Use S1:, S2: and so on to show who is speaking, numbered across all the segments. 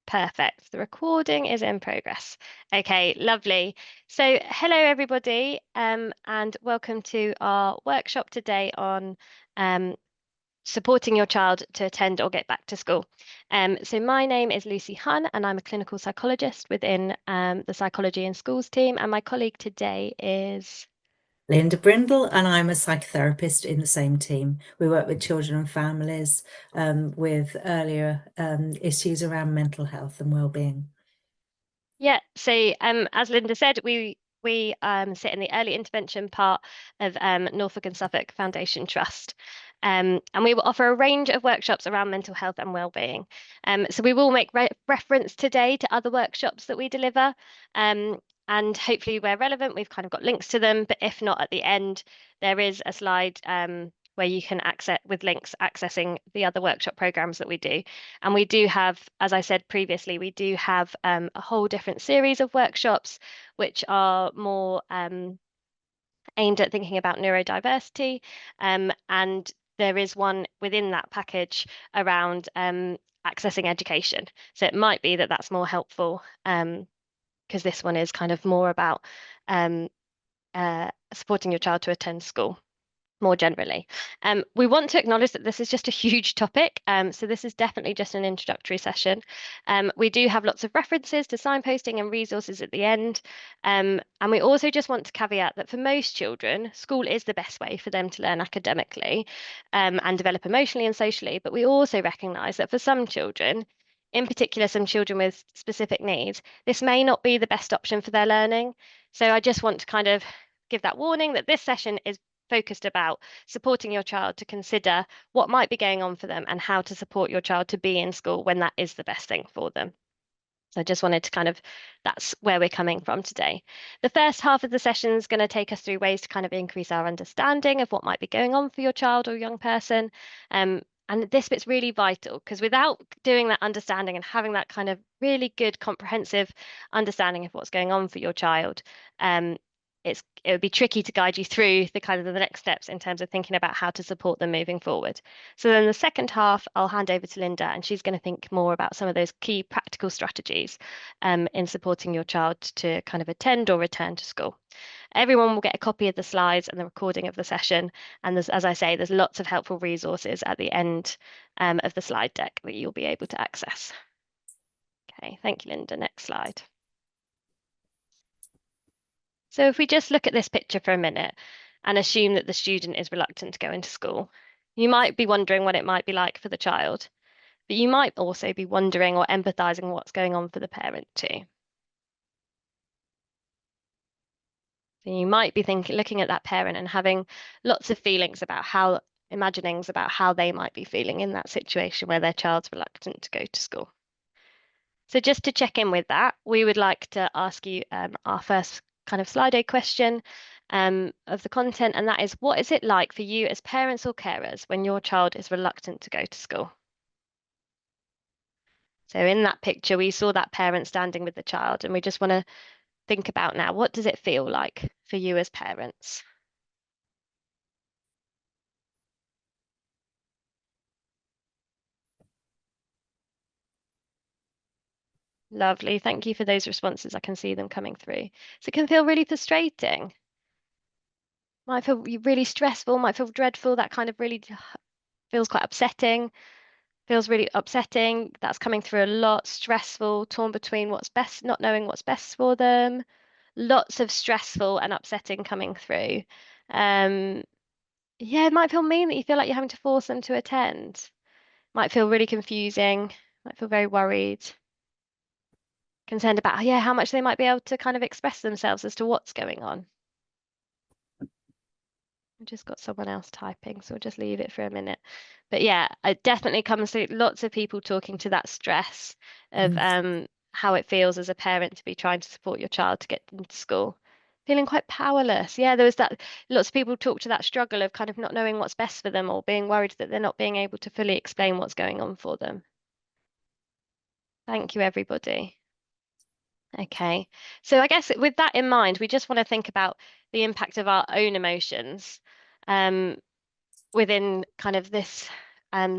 S1: Perfect. The recording is in progress. Okay, lovely. So hello everybody, and welcome to our workshop today on supporting your child to attend or get back to school. So my name is Lucy Hunn, and I'm a clinical psychologist within the Psychology in Schools team, and my colleague today is
S2: Linda Brindle, and I'm a psychotherapist in the same team. We work with children and families with earlier issues around mental health and well-being.
S1: Yeah, so as Linda said, we sit in the early intervention part of Norfolk and Suffolk Foundation Trust. And we will offer a range of workshops around mental health and well-being. So we will make reference today to other workshops that we deliver. And hopefully where relevant, we've kind of got links to them, but if not, at the end, there is a slide where you can access with links accessing the other workshop programs that we do. And we do have, as I said previously, we do have a whole different series of workshops which are more aimed at thinking about neurodiversity. And there is one within that package around accessing education. So it might be that that's more helpful because this one is kind of more about supporting your child to attend school more generally. We want to acknowledge that this is just a huge topic, so this is definitely just an introductory session. We do have lots of references to signposting and resources at the end, and we also just want to caveat that for most children, school is the best way for them to learn academically and develop emotionally and socially, but we also recognise that for some children, in particular some children with specific needs, this may not be the best option for their learning. So I just want to kind of give that warning that this session is focused about supporting your child to consider what might be going on for them and how to support your child to be in school when that is the best thing for them. So I just wanted to kind of, that's where we're coming from today. The first half of the session is going to take us through ways to kind of increase our understanding of what might be going on for your child or young person. And this bit's really vital because without doing that understanding and having that kind of really good comprehensive understanding of what's going on for your child, it would be tricky to guide you through the kind of the next steps in terms of thinking about how to support them moving forward. So then the second half, I'll hand over to Linda, and she's going to think more about some of those key practical strategies in supporting your child to kind of attend or return to school. Everyone will get a copy of the slides and the recording of the session. And there's, as I say, there's lots of helpful resources at the end of the slide deck that you'll be able to access. Okay, thank you, Linda. Next slide. So if we just look at this picture for a minute and assume that the student is reluctant to go into school, you might be wondering what it might be like for the child, but you might also be wondering or empathizing what's going on for the parent too. So you might be looking at that parent and having lots of feelings about imaginings about how they might be feeling in that situation where their child's reluctant to go to school. So just to check in with that, we would like to ask you our first kind of Slido question of the content, and that is, what is it like for you as parents or carers when your child is reluctant to go to school? So in that picture, we saw that parent standing with the child, and we just want to think about now, what does it feel like for you as parents? Lovely. Thank you for those responses. I can see them coming through. So it can feel really frustrating. Might feel really stressful, might feel dreadful. That kind of really feels quite upsetting. Feels really upsetting. That's coming through a lot. Stressful, torn between what's best, not knowing what's best for them. Lots of stressful and upsetting coming through. Yeah, it might feel mean that you feel like you're having to force them to attend. Might feel really confusing. Might feel very worried. Concerned about, yeah, how much they might be able to kind of express themselves as to what's going on. I just got someone else typing, so we'll just leave it for a minute. But yeah, it definitely comes through lots of people talking to that stress of how it feels as a parent to be trying to support your child to get into school. Feeling quite powerless. Yeah, there was that, lots of people talk to that struggle of kind of not knowing what's best for them or being worried that they're not being able to fully explain what's going on for them. Thank you, everybody. Okay, so I guess with that in mind, we just want to think about the impact of our own emotions within kind of this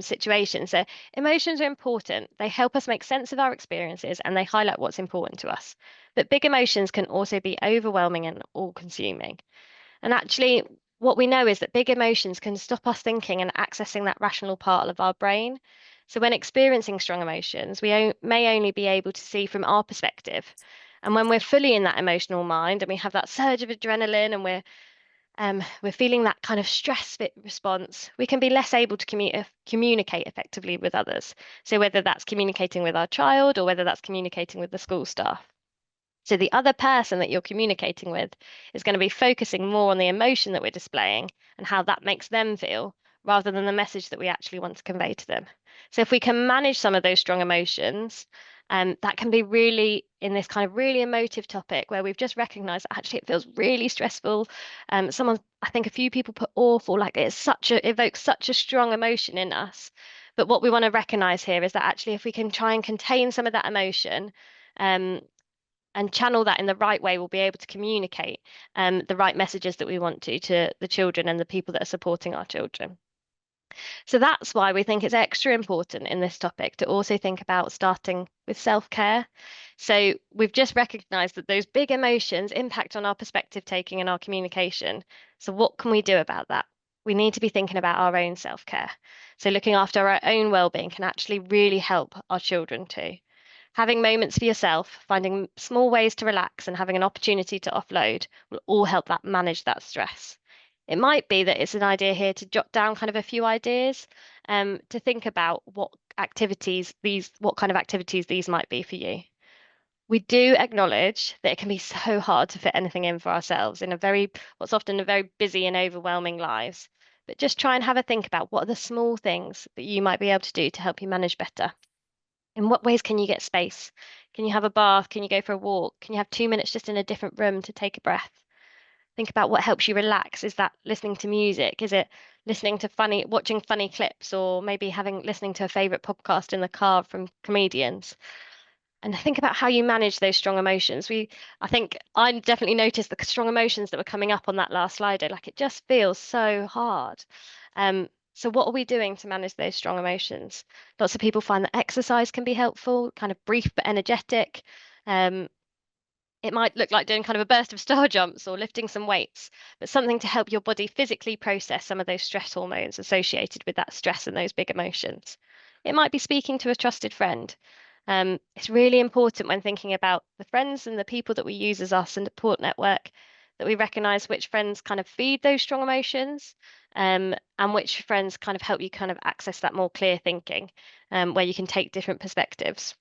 S1: situation. So emotions are important. They help us make sense of our experiences and they highlight what's important to us. But big emotions can also be overwhelming and all-consuming. And actually, what we know is that big emotions can stop us thinking and accessing that rational part of our brain. So when experiencing strong emotions, we may only be able to see from our perspective. And when we're fully in that emotional mind and we have that surge of adrenaline and we're feeling that kind of stress fit response, we can be less able to communicate effectively with others. So whether that's communicating with our child or whether that's communicating with the school staff. So the other person that you're communicating with is going to be focusing more on the emotion that we're displaying and how that makes them feel rather than the message that we actually want to convey to them. So if we can manage some of those strong emotions, that can be really in this kind of really emotive topic where we've just recognized that actually it feels really stressful. I think a few people put awful, like it evokes such a strong emotion in us. But what we want to recognize here is that actually if we can try and contain some of that emotion, um, and channel that in the right way, we'll be able to communicate the right messages that we want to the children and the people that are supporting our children. So that's why we think it's extra important in this topic to also think about starting with self-care. So we've just recognized that those big emotions impact on our perspective taking and our communication. So what can we do about that? We need to be thinking about our own self-care. So looking after our own well-being can actually really help our children too. Having moments for yourself, finding small ways to relax, and having an opportunity to offload will all help that manage that stress. It might be that it's an idea here to jot down kind of a few ideas, to think about what kind of activities these might be for you. We do acknowledge that it can be so hard to fit anything in for ourselves in what's often a very busy and overwhelming lives. But just try and have a think about what are the small things that you might be able to do to help you manage better. In what ways can you get space? Can you have a bath? Can you go for a walk? Can you have 2 minutes just in a different room to take a breath? Think about what helps you relax. Is that listening to music? Is it watching funny clips, or maybe listening to a favorite podcast in the car from comedians? And think about how you manage those strong emotions. I think I definitely noticed the strong emotions that were coming up on that last Slido. Like it just feels so hard. So what are we doing to manage those strong emotions? Lots of people find that exercise can be helpful, kind of brief but energetic. Um, it might look like doing kind of a burst of star jumps or lifting some weights, but something to help your body physically process some of those stress hormones associated with that stress and those big emotions. It might be speaking to a trusted friend. It's really important when thinking about the friends and the people that we use as our support network that we recognize which friends kind of feed those strong emotions, and which friends kind of help you kind of access that more clear thinking, where you can take different perspectives.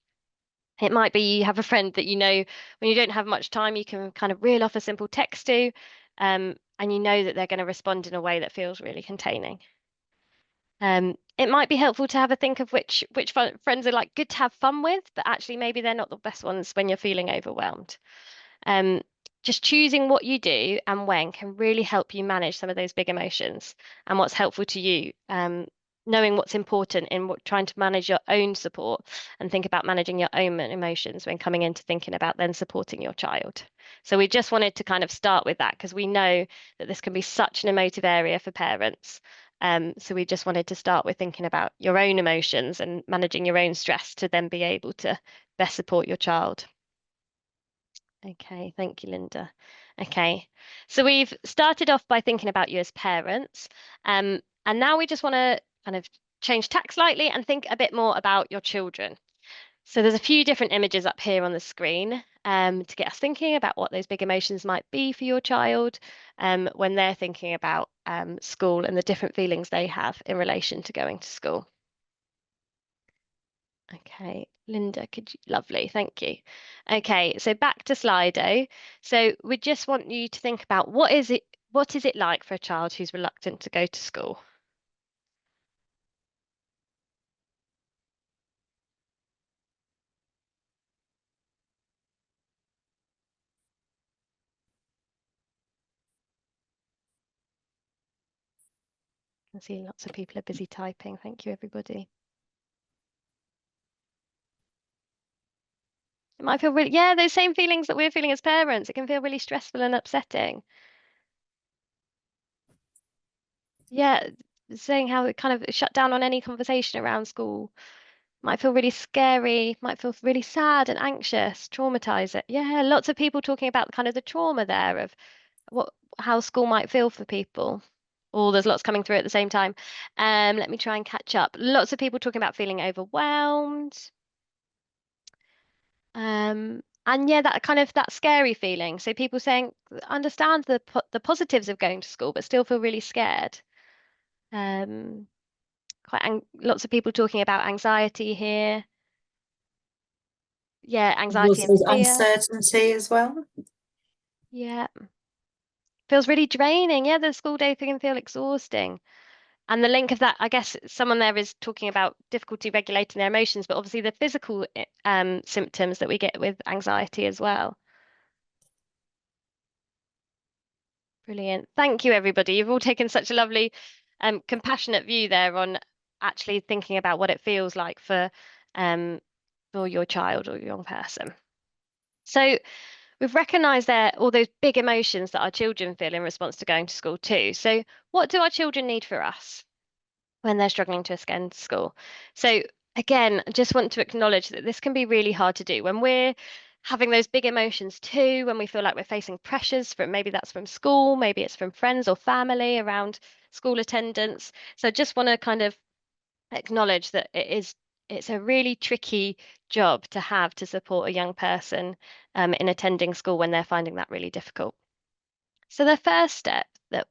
S1: It might be you have a friend that you know when you don't have much time, you can kind of reel off a simple text to, and you know that they're going to respond in a way that feels really containing. It might be helpful to have a think of which friends are like good to have fun with, but actually maybe they're not the best ones when you're feeling overwhelmed. Um, just choosing what you do and when can really help you manage some of those big emotions and what's helpful to you. Knowing what's important in trying to manage your own support and think about managing your own emotions when coming into thinking about then supporting your child. So we just wanted to kind of start with that because we know that this can be such an emotive area for parents. So we just wanted to start with thinking about your own emotions and managing your own stress to then be able to best support your child. Okay, thank you, Linda. Okay, so we've started off by thinking about you as parents, and now we just want to kind of change tack slightly and think a bit more about your children. So there's a few different images up here on the screen to get us thinking about what those big emotions might be for your child when they're thinking about school and the different feelings they have in relation to going to school. Okay, Linda, lovely, thank you. Okay, so back to Slido. So we just want you to think about what is it like for a child who's reluctant to go to school? I see lots of people are busy typing. Thank you, everybody. It might feel really, yeah, those same feelings that we're feeling as parents. It can feel really stressful and upsetting. Yeah, saying how it kind of shut down on any conversation around school. Might feel really scary, might feel really sad and anxious, traumatized. Yeah, lots of people talking about kind of the trauma there of what how school might feel for people. Oh, there's lots coming through at the same time. Let me try and catch up. Lots of people talking about feeling overwhelmed. And yeah, that kind of that scary feeling. So people saying understand the positives of going to school, but still feel really scared. Um, lots of people talking about anxiety here. Yeah, anxiety and
S2: Also
S1: fear.
S2: uncertainty as well.
S1: Yeah, feels really draining. Yeah, the school day can feel exhausting. And the link of that, I guess someone there is talking about difficulty regulating their emotions, but obviously the physical symptoms that we get with anxiety as well. Brilliant. Thank you, everybody. You've all taken such a lovely, compassionate view there on actually thinking about what it feels like um, for your child or young person. So we've recognized there all those big emotions that our children feel in response to going to school too. So what do our children need for us when they're struggling to attend school? So again, I just want to acknowledge that this can be really hard to do when we're having those big emotions too, when we feel like we're facing pressures from maybe that's from school, maybe it's from friends or family around school attendance. So I just want to kind of acknowledge that it's a really tricky job to have to support a young person in attending school when they're finding that really difficult. So the first step that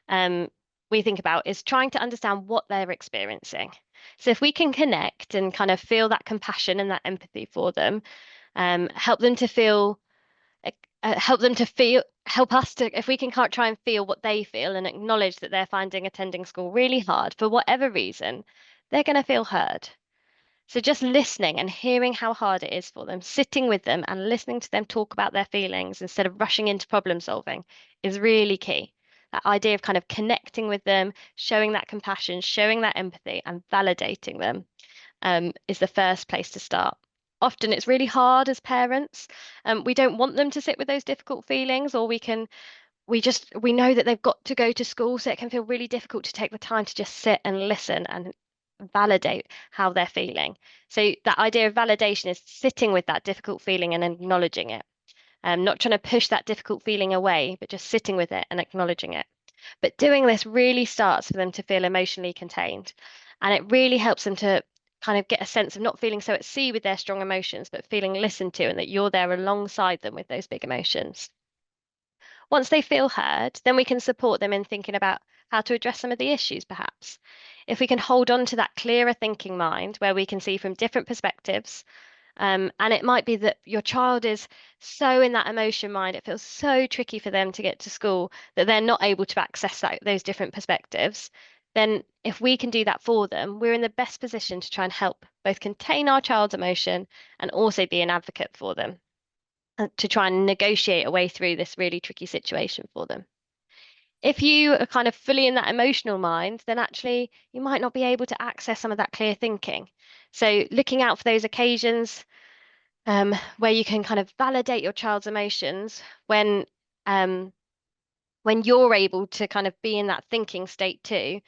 S1: um, we think about is trying to understand what they're experiencing. So if we can connect and kind of feel that compassion and that empathy for them, help them to feel, help them to feel, help us to, if we can try and feel what they feel and acknowledge that they're finding attending school really hard for whatever reason, they're going to feel heard. So just listening and hearing how hard it is for them, sitting with them and listening to them talk about their feelings instead of rushing into problem solving is really key. That idea of kind of connecting with them, showing that compassion, showing that empathy, and validating them is the first place to start. Often it's really hard as parents. We don't want them to sit with those difficult feelings, or we know that they've got to go to school, so it can feel really difficult to take the time to just sit and listen and validate how they're feeling. So that idea of validation is sitting with that difficult feeling and acknowledging it. Not trying to push that difficult feeling away, but just sitting with it and acknowledging it. But doing this really starts for them to feel emotionally contained. And it really helps them to kind of get a sense of not feeling so at sea with their strong emotions, but feeling listened to and that you're there alongside them with those big emotions. Once they feel heard, then we can support them in thinking about how to address some of the issues, perhaps. If we can hold on to that clearer thinking mind where we can see from different perspectives, and it might be that your child is so in that emotion mind, it feels so tricky for them to get to school that they're not able to access those different perspectives. Then, if we can do that for them, we're in the best position to try and help both contain our child's emotion and also be an advocate for them to try and negotiate a way through this really tricky situation for them. If you are kind of fully in that emotional mind, then actually you might not be able to access some of that clear thinking. So, looking out for those occasions where you can kind of validate your child's emotions um, when you're able to kind of be in that thinking state too,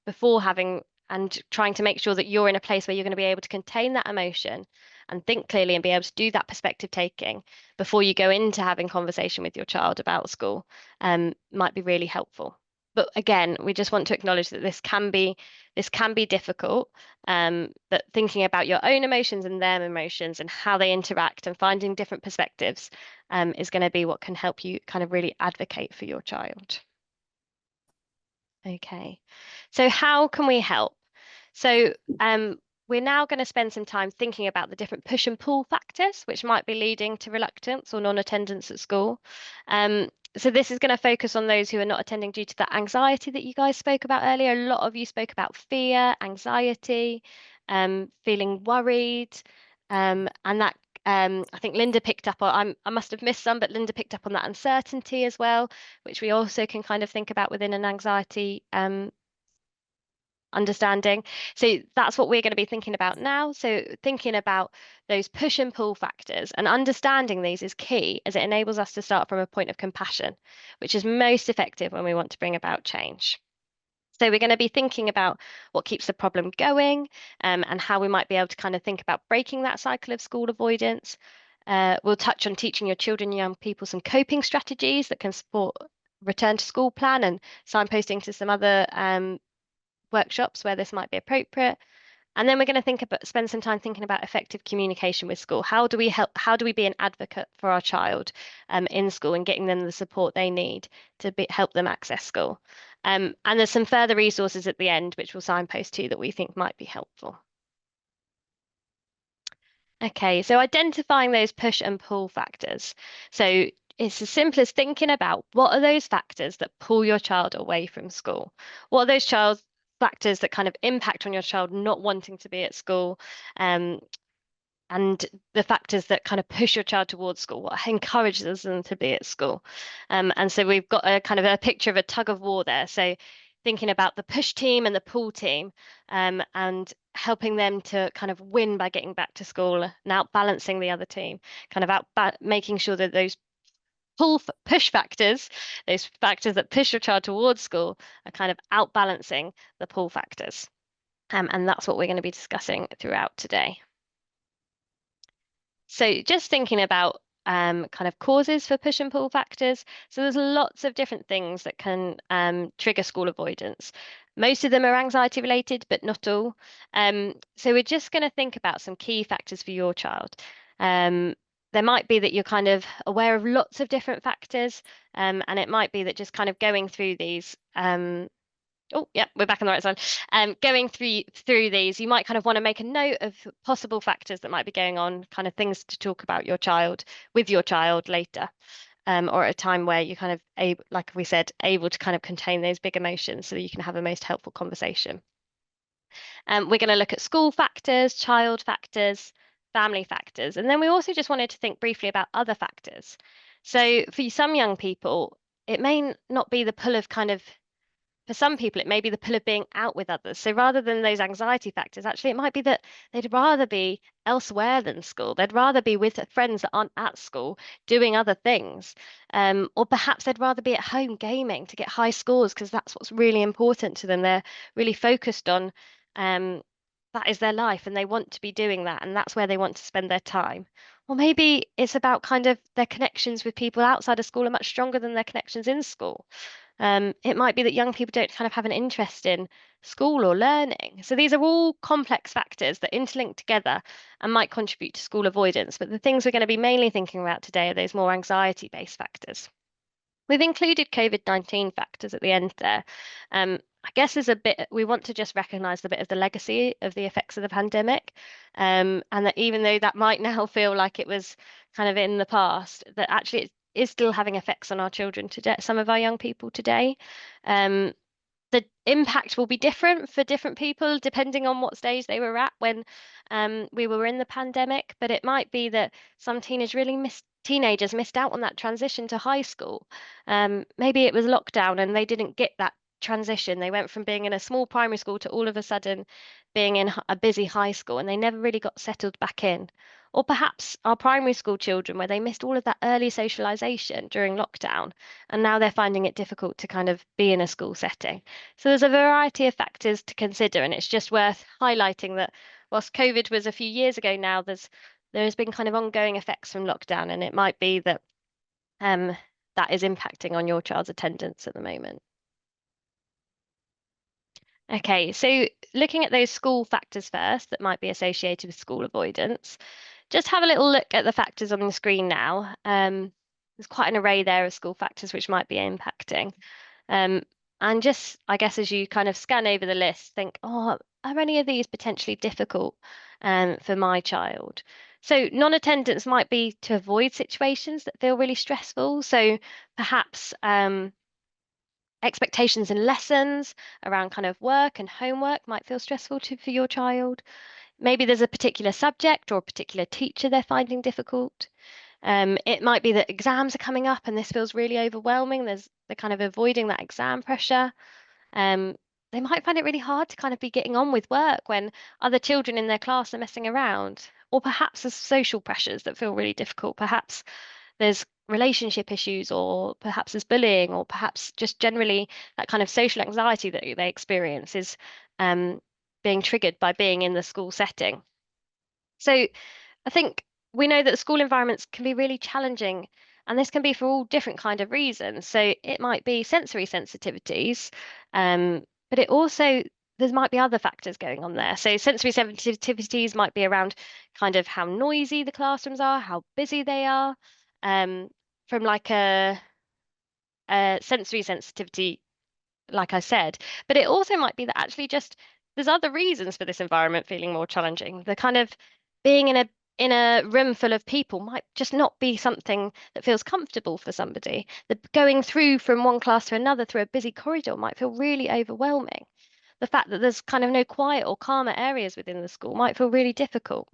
S1: before having and trying to make sure that you're in a place where you're going to be able to contain that emotion and think clearly and be able to do that perspective taking before you go into having conversation with your child about school, might be really helpful. But again, we just want to acknowledge that this can be difficult. But thinking about your own emotions and their emotions and how they interact and finding different perspectives is going to be what can help you kind of really advocate for your child. Okay, so how can we help? So we're now going to spend some time thinking about the different push and pull factors which might be leading to reluctance or non-attendance at school. So this is going to focus on those who are not attending due to that anxiety that you guys spoke about earlier. A lot of you spoke about fear, anxiety, feeling worried, and that I think Linda picked up on, I must have missed some, but Linda picked up on that uncertainty as well, which we also can kind of think about within an anxiety understanding. So that's what we're going to be thinking about now. So thinking about those push and pull factors and understanding these is key as it enables us to start from a point of compassion, which is most effective when we want to bring about change. So we're going to be thinking about what keeps the problem going, and how we might be able to kind of think about breaking that cycle of school avoidance. We'll touch on teaching your children and young people some coping strategies that can support return to school plan, and signposting to some other workshops where this might be appropriate. And then we're going to spend some time thinking about effective communication with school. How do we help? How do we be an advocate for our child in school and getting them the support they need to help them access school? And there's some further resources at the end, which we'll signpost to, that we think might be helpful. Okay, so identifying those push and pull factors. So it's as simple as thinking about what are those factors that pull your child away from school? What are those factors that kind of impact on your child not wanting to be at school? Um, and the factors that kind of push your child towards school, what encourages them to be at school. And so we've got a kind of a picture of a tug of war there. So thinking about the push team and the pull team, and helping them to kind of win by getting back to school and outbalancing the other team, kind of making sure that those push factors, those factors that push your child towards school, are kind of outbalancing the pull factors. And that's what we're going to be discussing throughout today. So just thinking about kind of causes for push and pull factors. So there's lots of different things that can trigger school avoidance. Most of them are anxiety related, but not all. So we're just going to think about some key factors for your child. There might be that you're kind of aware of lots of different factors, and it might be that just kind of going through these. Oh, yeah, we're back on the right side. Going through these, you might kind of want to make a note of possible factors that might be going on, kind of things to talk about with your child later, or at a time where you're kind of able, like we said, able to kind of contain those big emotions so that you can have a most helpful conversation. We're going to look at school factors, child factors, family factors, and then we also just wanted to think briefly about other factors. So for some young people, it may not be the pull of kind of for some people, it may be the pull of being out with others. So rather than those anxiety factors, actually, it might be that they'd rather be elsewhere than school. They'd rather be with friends that aren't at school doing other things. Or perhaps they'd rather be at home gaming to get high scores because that's what's really important to them. They're really focused on that is their life and they want to be doing that. And that's where they want to spend their time. Or maybe it's about kind of their connections with people outside of school are much stronger than their connections in school. It might be that young people don't kind of have an interest in school or learning. So these are all complex factors that interlink together and might contribute to school avoidance. But the things we're going to be mainly thinking about today are those more anxiety-based factors. We've included COVID-19 factors at the end there. I guess there's we want to just recognise the bit of the legacy of the effects of the pandemic, and that even though that might now feel like it was kind of in the past, that actually it is still having effects on our children today, some of our young people today. The impact will be different for different people depending on what stage they were at when we were in the pandemic. But it might be that some teenagers missed out on that transition to high school. Maybe it was lockdown and they didn't get that transition. They went from being in a small primary school to all of a sudden being in a busy high school and they never really got settled back in. Or perhaps our primary school children, where they missed all of that early socialization during lockdown, and now they're finding it difficult to kind of be in a school setting. So there's a variety of factors to consider, and it's just worth highlighting that whilst COVID was a few years ago now, there has been kind of ongoing effects from lockdown, and it might be that that is impacting on your child's attendance at the moment. Okay, so looking at those school factors first that might be associated with school avoidance, just have a little look at the factors on the screen now. There's quite an array there of school factors which might be impacting. And just, I guess, as you kind of scan over the list, think, oh, are any of these potentially difficult for my child? So non-attendance might be to avoid situations that feel really stressful. So perhaps expectations and lessons around kind of work and homework might feel stressful for your child. Maybe there's a particular subject or a particular teacher they're finding difficult. It might be that exams are coming up and this feels really overwhelming. They're kind of avoiding that exam pressure. They might find it really hard to kind of be getting on with work when other children in their class are messing around. Or perhaps there's social pressures that feel really difficult. Perhaps there's relationship issues, or perhaps there's bullying, or perhaps just generally that kind of social anxiety that they experience is um, being triggered by being in the school setting. So I think we know that the school environments can be really challenging, and this can be for all different kind of reasons. So it might be sensory sensitivities, but it also there might be other factors going on there. So sensory sensitivities might be around kind of how noisy the classrooms are, how busy they are, um, from like a sensory sensitivity like I said. But it also might be that actually just there's other reasons for this environment feeling more challenging. The kind of being in a room full of people might just not be something that feels comfortable for somebody. The going through from one class to another through a busy corridor might feel really overwhelming. The fact that there's kind of no quiet or calmer areas within the school might feel really difficult.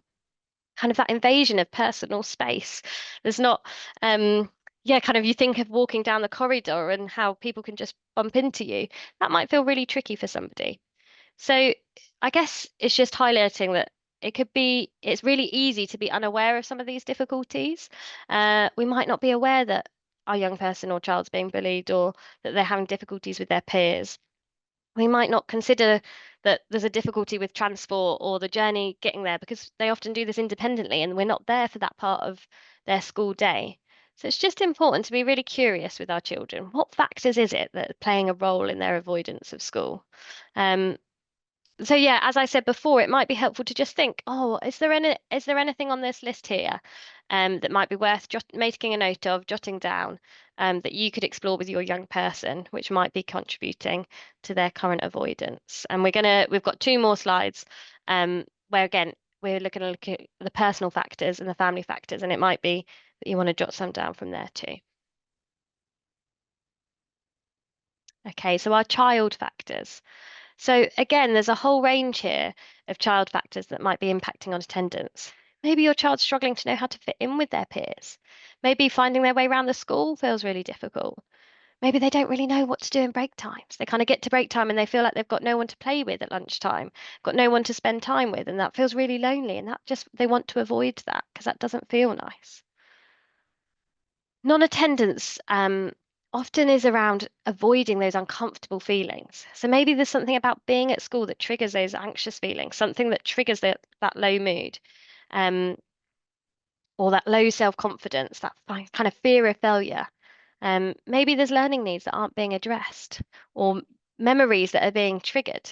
S1: Kind of that invasion of personal space. There's not yeah, kind of you think of walking down the corridor and how people can just bump into you. That might feel really tricky for somebody. So I guess it's just highlighting that it's really easy to be unaware of some of these difficulties. We might not be aware that our young person or child's being bullied, or that they're having difficulties with their peers. We might not consider that there's a difficulty with transport or the journey getting there, because they often do this independently and we're not there for that part of their school day. So it's just important to be really curious with our children. What factors is it that are playing a role in their avoidance of school? Um, so yeah, as I said before, it might be helpful to just think, oh, is there anything on this list here that might be worth making a note of, jotting down, that you could explore with your young person, which might be contributing to their current avoidance. And we've got two more slides where again we're look at the personal factors and the family factors, and it might be that you want to jot some down from there too. Okay, so our child factors. So again, there's a whole range here of child factors that might be impacting on attendance. Maybe your child's struggling to know how to fit in with their peers. Maybe finding their way around the school feels really difficult. Maybe they don't really know what to do in break times. They kind of get to break time and they feel like they've got no one to play with at lunchtime, got no one to spend time with, and that feels really lonely. And that just, they want to avoid that because that doesn't feel nice. Non-attendance often is around avoiding those uncomfortable feelings. So maybe there's something about being at school that triggers those anxious feelings, something that triggers that low mood, um, or that low self-confidence, that kind of fear of failure. Maybe there's learning needs that aren't being addressed, or memories that are being triggered.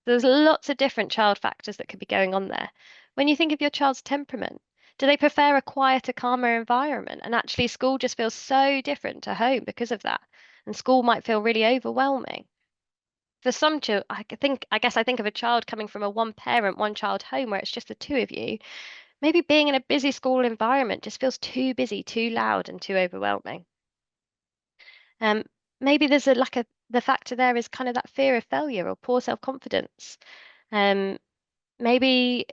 S1: There's lots of different child factors that could be going on there. When you think of your child's temperament, do they prefer a quieter, calmer environment? And actually, school just feels so different to home because of that. And school might feel really overwhelming. For some children, I guess I think of a child coming from a one parent, one child home where it's just the two of you. Maybe being in a busy school environment just feels too busy, too loud, and too overwhelming. Um, Maybe there's a lack of the factor there is kind of that fear of failure or poor self-confidence. Um, Maybe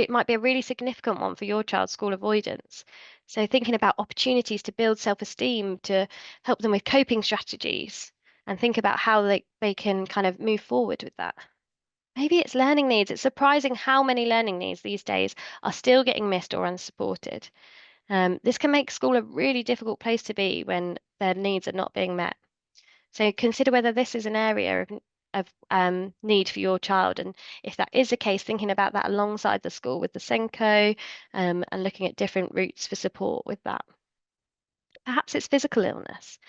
S1: might be a really significant one for your child's school avoidance. So thinking about opportunities to build self-esteem, to help them with coping strategies, and think about how they can kind of move forward with that. Maybe it's learning needs. It's surprising how many learning needs these days are still getting missed or unsupported. This can make school a really difficult place to be when their needs are not being met. So consider whether this is an area of need for your child, and if that is the case, thinking about that alongside the school with the Senko, and looking at different routes for support with that. Perhaps it's physical illness.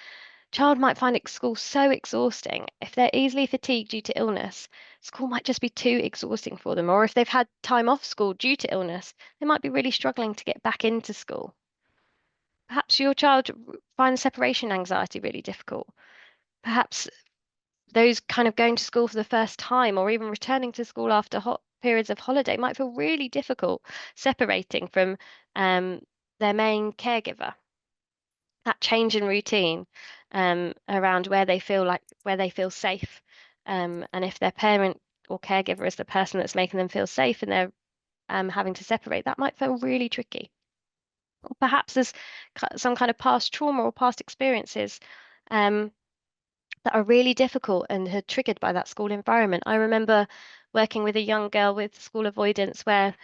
S1: Child might find school so exhausting. If they're easily fatigued due to illness, school might just be too exhausting for them. Or if they've had time off school due to illness, they might be really struggling to get back into school. Perhaps your child finds separation anxiety really difficult. Perhaps those kind of going to school for the first time, or even returning to school after hot periods of holiday, might feel really difficult separating from their main caregiver. That change in routine around where they feel safe, and if their parent or caregiver is the person that's making them feel safe and they're having to separate, that might feel really tricky. Or perhaps there's some kind of past trauma or past experiences um, that are really difficult and are triggered by that school environment. I remember working with a young girl with school avoidance where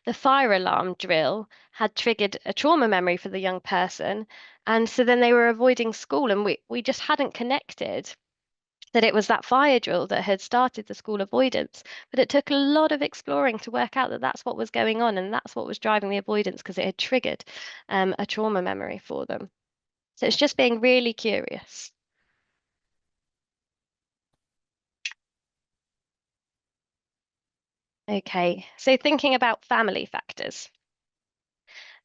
S1: the fire alarm drill had triggered a trauma memory for the young person. And so then they were avoiding school, and we just hadn't connected that it was that fire drill that had started the school avoidance. But it took a lot of exploring to work out that that's what was going on, and that's what was driving the avoidance, because it had triggered a trauma memory for them. So it's just being really curious. Okay, so thinking about family factors.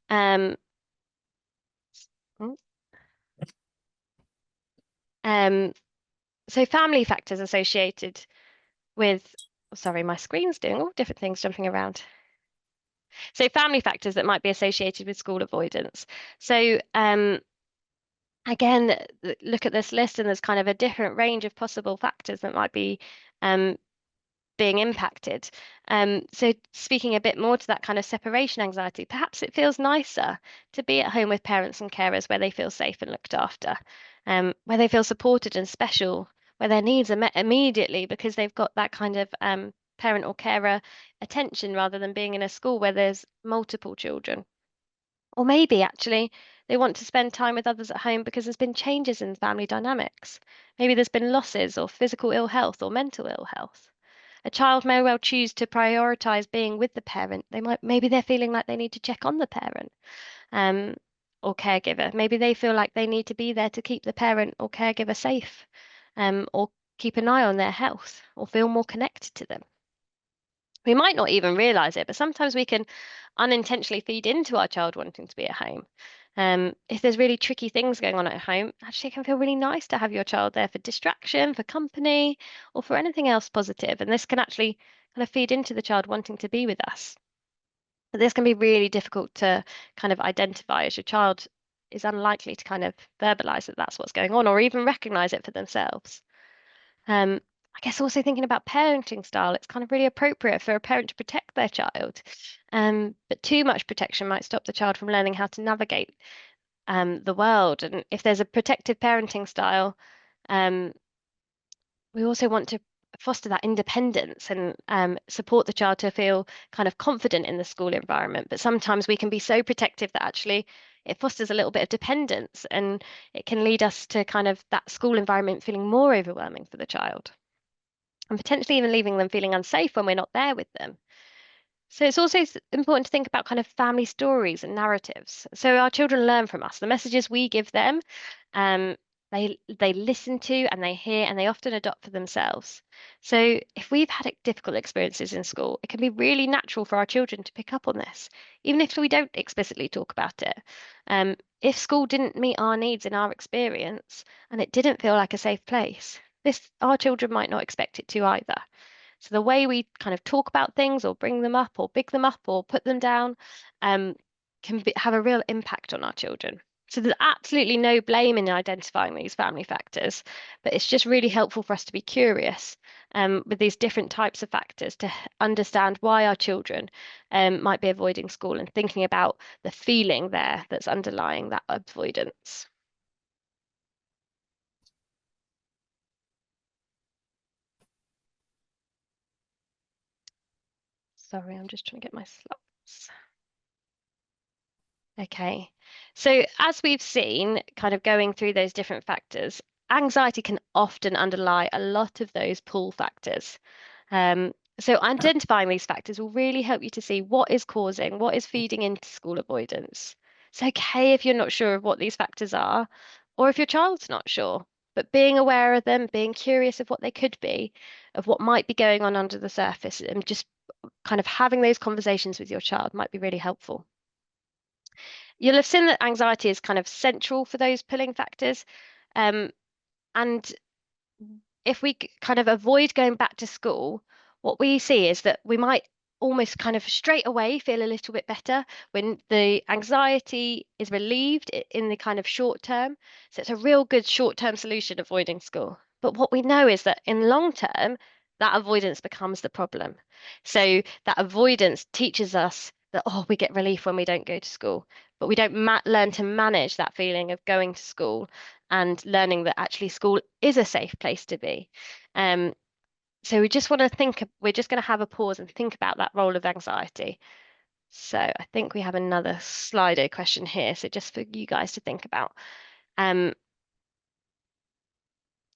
S1: Um, mm, um, so family factors associated with, oh, sorry, my screen's doing all different things jumping around. So family factors that might be associated with school avoidance. So again, look at this list, and there's kind of a different range of possible factors that might be um, being impacted. So speaking a bit more to that kind of separation anxiety, perhaps it feels nicer to be at home with parents and carers where they feel safe and looked after, where they feel supported and special, where their needs are met immediately because they've got that kind of parent or carer attention, rather than being in a school where there's multiple children. Or maybe actually they want to spend time with others at home because there's been changes in family dynamics. Maybe there's been losses or physical ill health or mental ill health. A child may well choose to prioritize being with the parent. Maybe they're feeling like they need to check on the parent, um, or caregiver. Maybe they feel like they need to be there to keep the parent or caregiver safe, or keep an eye on their health, or feel more connected to them. We might not even realize it, but sometimes we can unintentionally feed into our child wanting to be at home. If there's really tricky things going on at home, actually, it can feel really nice to have your child there for distraction, for company, or for anything else positive. And this can actually kind of feed into the child wanting to be with us. But this can be really difficult to kind of identify, as your child is unlikely to kind of verbalize that that's what's going on, or even recognize it for themselves. Um, I guess also thinking about parenting style, it's kind of really appropriate for a parent to protect their child. But too much protection might stop the child from learning how to navigate the world. And if there's a protective parenting style, um, we also want to foster that independence and support the child to feel kind of confident in the school environment. But sometimes we can be so protective that actually it fosters a little bit of dependence, and it can lead us to kind of that school environment feeling more overwhelming for the child, and potentially even leaving them feeling unsafe when we're not there with them. So it's also important to think about kind of family stories and narratives. So our children learn from us. The messages we give them, um, they listen to and they hear, and they often adopt for themselves. So if we've had difficult experiences in school, it can be really natural for our children to pick up on this, even if we don't explicitly talk about it. If school didn't meet our needs in our experience, and it didn't feel like a safe place, our children might not expect it to either. So the way we kind of talk about things, or bring them up, or big them up, or put them down, um, have a real impact on our children. So there's absolutely no blame in identifying these family factors, but it's just really helpful for us to be curious with these different types of factors to understand why our children might be avoiding school, and thinking about the feeling there that's underlying that avoidance. Sorry, I'm just trying to get my slides. Okay, so as we've seen, kind of going through those different factors, anxiety can often underlie a lot of those pull factors. So identifying these factors will really help you to see what is feeding into school avoidance. It's okay if you're not sure of what these factors are, or if your child's not sure, but being aware of them, being curious of what they could be, of what might be going on under the surface, and just kind of having those conversations with your child might be really helpful. You'll have seen that anxiety is kind of central for those pulling factors. And if we kind of avoid going back to school, what we see is that we might almost kind of straight away feel a little bit better when the anxiety is relieved in the kind of short term. So it's a real good short-term solution, avoiding school. But what we know is that in long term, that avoidance becomes the problem. So that avoidance teaches us that, oh, we get relief when we don't go to school, but we don't learn to manage that feeling of going to school, and learning that actually school is a safe place to be. So we just want to we're just going to have a pause and think about that role of anxiety. So I think we have another Slido question here. So just for you guys to think about.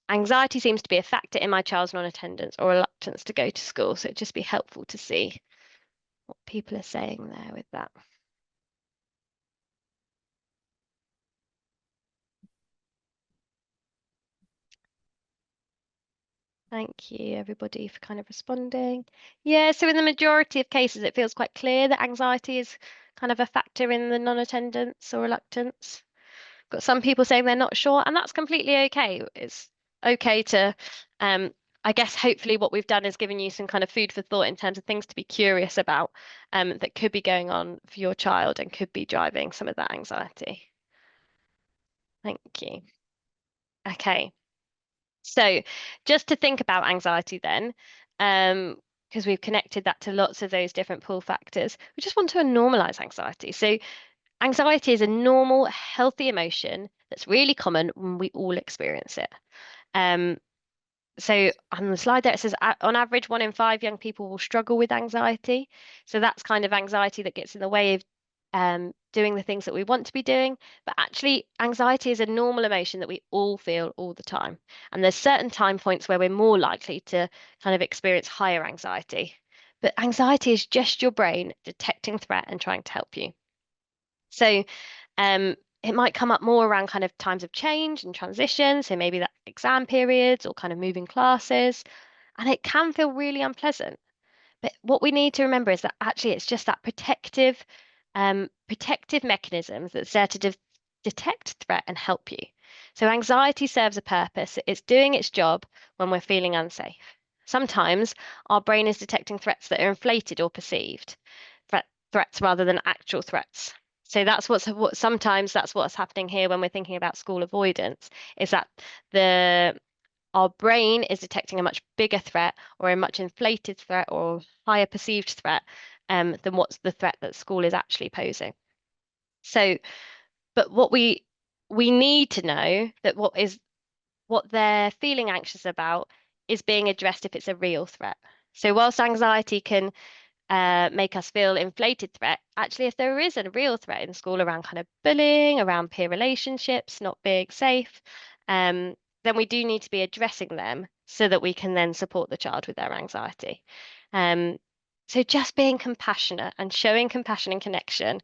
S1: Anxiety seems to be a factor in my child's non-attendance or reluctance to go to school. So it'd just be helpful to see what people are saying there with that. Thank you, everybody, for kind of responding. Yeah, so in the majority of cases, it feels quite clear that anxiety is kind of a factor in the non-attendance or reluctance. Got some people saying they're not sure, and that's completely okay. It's okay to, I guess, hopefully what we've done is given you some kind of food for thought in terms of things to be curious about, that could be going on for your child and could be driving some of that anxiety. Thank you. Okay. So just to think about anxiety then, because we've connected that to lots of those different pull factors, we just want to normalize anxiety. So anxiety is a normal, healthy emotion that's really common when we all experience it. Um, so on the slide there, it says on average, 1 in 5 young people will struggle with anxiety. So that's kind of anxiety that gets in the way of doing the things that we want to be doing. But actually, anxiety is a normal emotion that we all feel all the time. And there's certain time points where we're more likely to kind of experience higher anxiety. But anxiety is just your brain detecting threat and trying to help you. So it might come up more around kind of times of change and transition. So maybe that exam periods or kind of moving classes. And it can feel really unpleasant. But what we need to remember is that actually it's just that protective mechanism that's there to detect threat and help you. So anxiety serves a purpose. It's doing its job when we're feeling unsafe. Sometimes our brain is detecting threats that are inflated or perceived, threats rather than actual threats. So that's what sometimes that's what's happening here when we're thinking about school avoidance, is that the our brain is detecting a much bigger threat or a much inflated threat or higher perceived threat, than what's the threat that school is actually posing. So, but what we need to know that what they're feeling anxious about is being addressed if it's a real threat. So whilst anxiety can make us feel inflated threat. Actually, if there is a real threat in school around kind of bullying, around peer relationships, not being safe, then we do need to be addressing them so that we can then support the child with their anxiety. Um, so just being compassionate and showing compassion and connection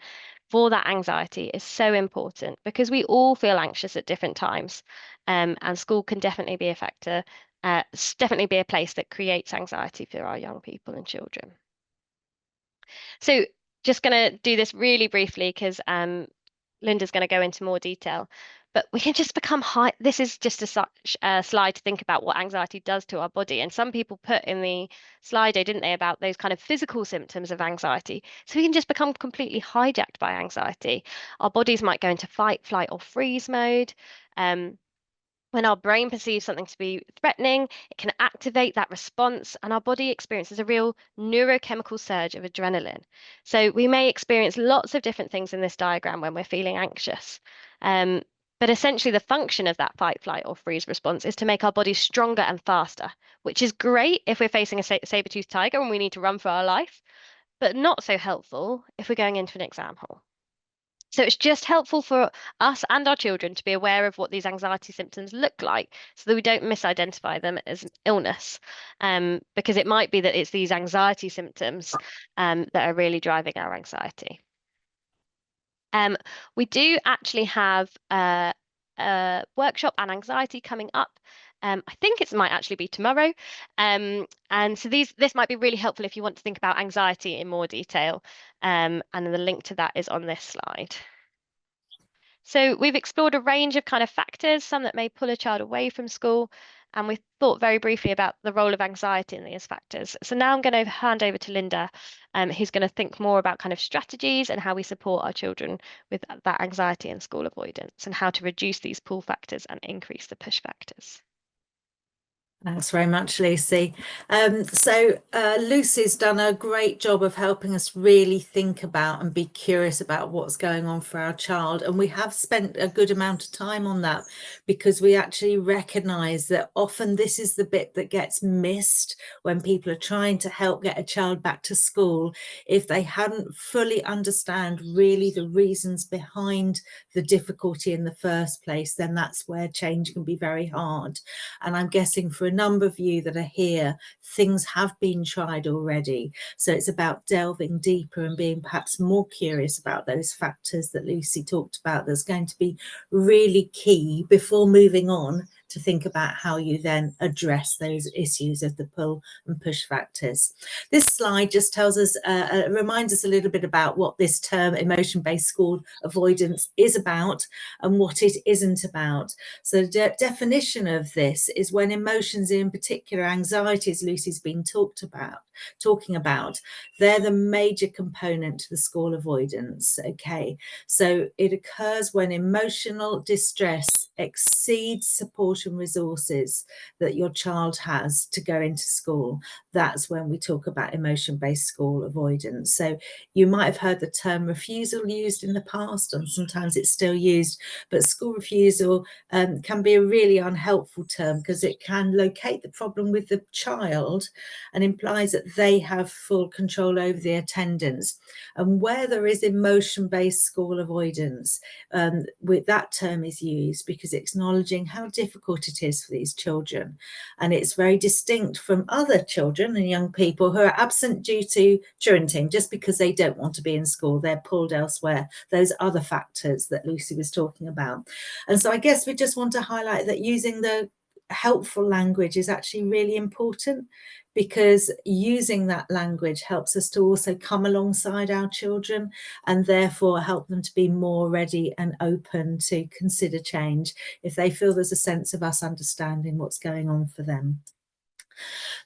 S1: for that anxiety is so important because we all feel anxious at different times, and school can definitely be a factor, definitely be a place that creates anxiety for our young people and children. So just going to do this really briefly because Linda's going to go into more detail. But we can just become high. This is just a slide to think about what anxiety does to our body. And some people put in the Slido, didn't they, about those kind of physical symptoms of anxiety. So we can just become completely hijacked by anxiety. Our bodies might go into fight, flight, or freeze mode. When our brain perceives something to be threatening, it can activate that response, and our body experiences a real neurochemical surge of adrenaline. So we may experience lots of different things in this diagram when we're feeling anxious. But essentially, the function of that fight, flight, or freeze response is to make our bodies stronger and faster, which is great if we're facing a saber-toothed tiger and we need to run for our life, but not so helpful if we're going into an exam hall. So it's just helpful for us and our children to be aware of what these anxiety symptoms look like so that we don't misidentify them as an illness. Because it might be that it's these anxiety symptoms that are really driving our anxiety. We do actually have a workshop on anxiety coming up. I think it might actually be tomorrow. And so this might be really helpful if you want to think about anxiety in more detail. And the link to that is on this slide. So we've explored a range of kind of factors, some that may pull a child away from school, and we've thought very briefly about the role of anxiety in these factors. So now I'm going to hand over to Linda, who's going to think more about kind of strategies and how we support our children with that anxiety and school avoidance and how to reduce these pull factors and increase the push factors.
S2: Thanks very much, Lucy. Lucy's done a great job of helping us really think about and be curious about what's going on for our child. And we have spent a good amount of time on that because we actually recognise that often this is the bit that gets missed when people are trying to help get a child back to school. If they hadn't fully understand really the reasons behind the difficulty in the first place, then that's where change can be very hard. And I'm guessing for a number of you that are here, things have been tried already. So it's about delving deeper and being perhaps more curious about those factors that Lucy talked about. That's going to be really key before moving on to think about how you then address those issues of the pull and push factors. This slide just tells us, reminds us a little bit about what this term emotion-based school avoidance is about and what it isn't about. So the definition of this is when emotions, in particular anxiety, as Lucy's been talking about, they're the major component to the school avoidance. Okay, so it occurs when emotional distress exceeds support and resources that your child has to go into school. That's when we talk about emotion-based school avoidance. So you might have heard the term refusal used in the past, and sometimes it's still used, but school refusal can be a really unhelpful term because it can locate the problem with the child and implies that they have full control over the attendance. And where there is emotion-based school avoidance, with that term is used because it's acknowledging how difficult it is for these children. And it's very distinct from other children and young people who are absent due to truanting, just because they don't want to be in school, they're pulled elsewhere, those other factors that Lucy was talking about. And so I guess we just want to highlight that using the helpful language is actually really important, because using that language helps us to also come alongside our children and therefore help them to be more ready and open to consider change if they feel there's a sense of us understanding what's going on for them.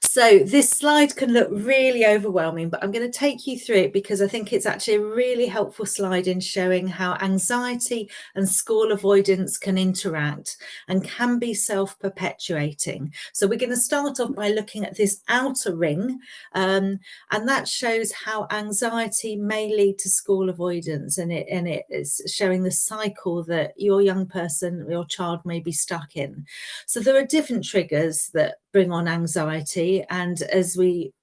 S2: So this slide can look really overwhelming, but I'm going to take you through it because I think it's actually a really helpful slide in showing how anxiety and school avoidance can interact and can be self-perpetuating. So we're going to start off by looking at this outer ring, and that shows how anxiety may lead to school avoidance, and it is showing the cycle that your young person, your child, may be stuck in. So there are different triggers that bring on anxiety, and as we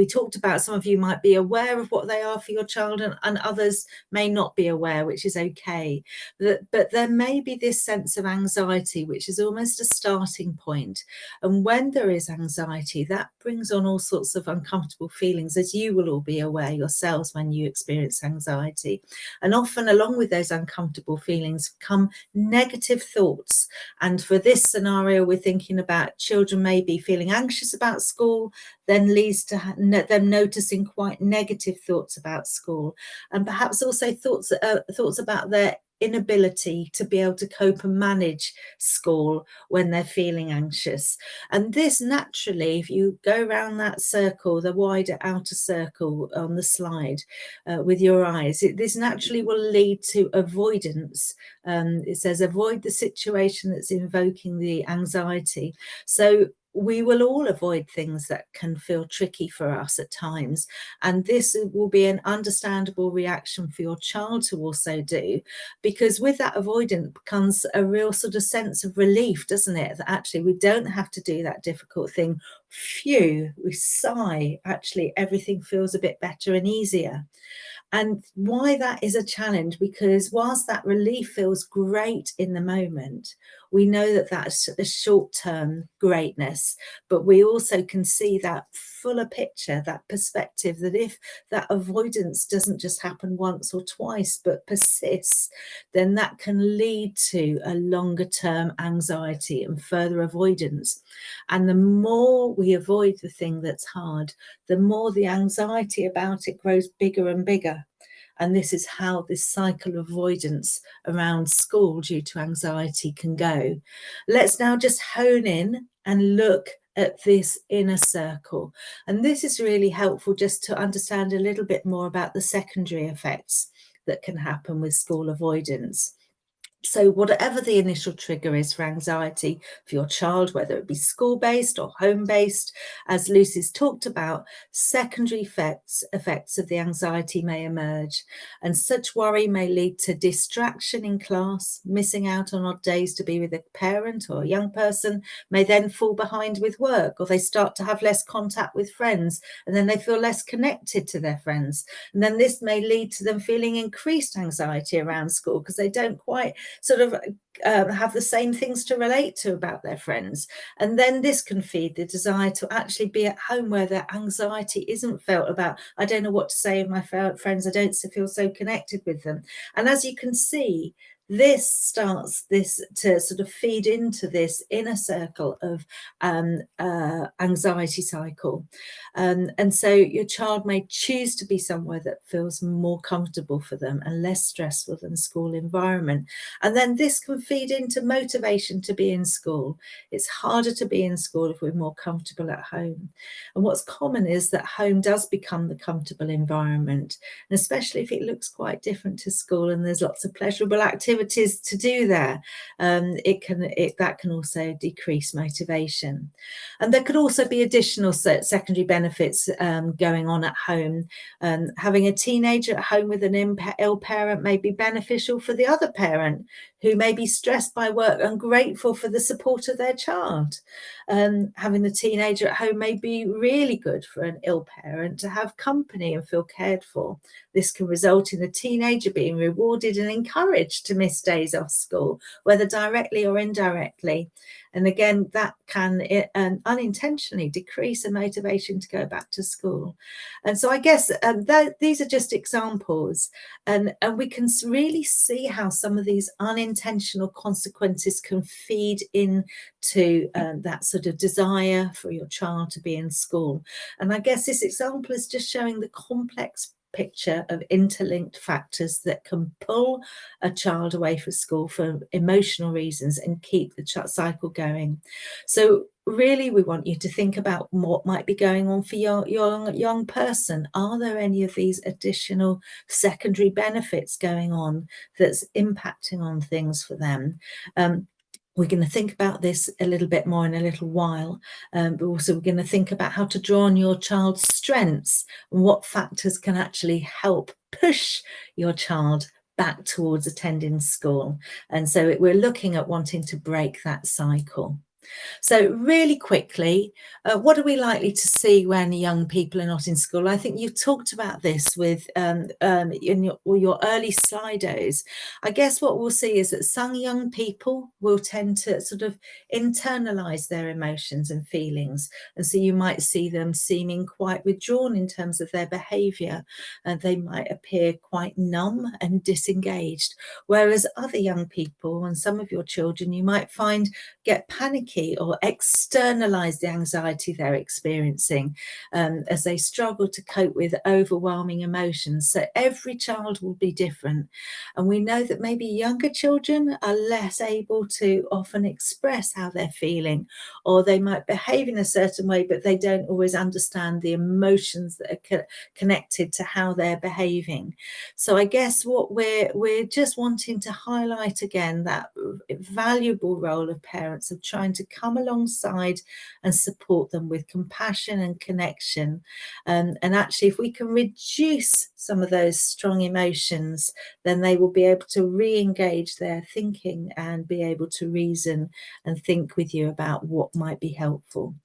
S2: talked about, some of you might be aware of what they are for your child, and others may not be aware, which is okay. But there may be this sense of anxiety, which is almost a starting point. And when there is anxiety, that brings on all sorts of uncomfortable feelings, as you will all be aware yourselves when you experience anxiety. And often along with those uncomfortable feelings come negative thoughts. And for this scenario, we're thinking about children maybe feeling anxious about school, then leads to them noticing quite negative thoughts about school, and perhaps also thoughts about their inability to be able to cope and manage school when they're feeling anxious. And this naturally, if you go around that circle, the wider outer circle on the slide with your eyes, this naturally will lead to avoidance. It says avoid the situation that's invoking the anxiety. So we will all avoid things that can feel tricky for us at times, and this will be an understandable reaction for your child to also do, because with that avoidance comes a real sort of sense of relief, doesn't it, that actually we don't have to do that difficult thing. Phew, we sigh, actually everything feels a bit better and easier. And why that is a challenge, because whilst that relief feels great in the moment, we know that that's a short-term greatness, but we also can see that fuller picture, that perspective, that if that avoidance doesn't just happen once or twice, but persists, then that can lead to a longer-term anxiety and further avoidance. And the more we avoid the thing that's hard, the more the anxiety about it grows bigger and bigger. And this is how this cycle of avoidance around school due to anxiety can go. Let's now just hone in and look at this inner circle. And this is really helpful just to understand a little bit more about the secondary effects that can happen with school avoidance. So whatever the initial trigger is for anxiety for your child, whether it be school-based or home-based, as Lucy's talked about, secondary effects of the anxiety may emerge. And such worry may lead to distraction in class, missing out on odd days to be with a parent or a young person, may then fall behind with work, or they start to have less contact with friends, and then they feel less connected to their friends. And then this may lead to them feeling increased anxiety around school because they don't quite sort of have the same things to relate to about their friends. And then this can feed the desire to actually be at home where their anxiety isn't felt about, I don't know what to say of my friends, I don't feel so connected with them. And as you can see, this starts to sort of feed into this inner circle of anxiety cycle. And so your child may choose to be somewhere that feels more comfortable for them and less stressful than school environment. And then this can feed into motivation to be in school. It's harder to be in school if we're more comfortable at home. And what's common is that home does become the comfortable environment, and especially if it looks quite different to school and there's lots of pleasurable activities to do there, that can also decrease motivation. And there could also be additional secondary benefits going on at home. Having a teenager at home with an ill parent may be beneficial for the other parent, who may be stressed by work and grateful for the support of their child. Having the teenager at home may be really good for an ill parent to have company and feel cared for. This can result in the teenager being rewarded and encouraged to miss days off school, whether directly or indirectly. And again, that can unintentionally decrease the motivation to go back to school. And so I guess these are just examples, and we can really see how some of these unintentional consequences can feed into that sort of desire for your child to be in school. And I guess this example is just showing the complex picture of interlinked factors that can pull a child away from school for emotional reasons and keep the cycle going. So really, we want you to think about what might be going on for your young person. Are there any of these additional secondary benefits going on that's impacting on things for them? We're going to think about this a little bit more in a little while, but also we're going to think about how to draw on your child's strengths and what factors can actually help push your child back towards attending school. And so we're looking at wanting to break that cycle. So really quickly, what are we likely to see when young people are not in school? I think you've talked about this with in your early Slidos. I guess what we'll see is that some young people will tend to sort of internalize their emotions and feelings. And so you might see them seeming quite withdrawn in terms of their behavior, and they might appear quite numb and disengaged. Whereas other young people and some of your children, you might find get panicky or externalize the anxiety they're experiencing as they struggle to cope with overwhelming emotions. So every child will be different. And we know that maybe younger children are less able to often express how they're feeling, or they might behave in a certain way, but they don't always understand the emotions that are connected to how they're behaving. So I guess what we're just wanting to highlight again, that valuable role of parents of trying to come alongside and support them with compassion and connection. And actually, if we can reduce some of those strong emotions, then they will be able to re-engage their thinking and be able to reason and think with you about what might be helpful.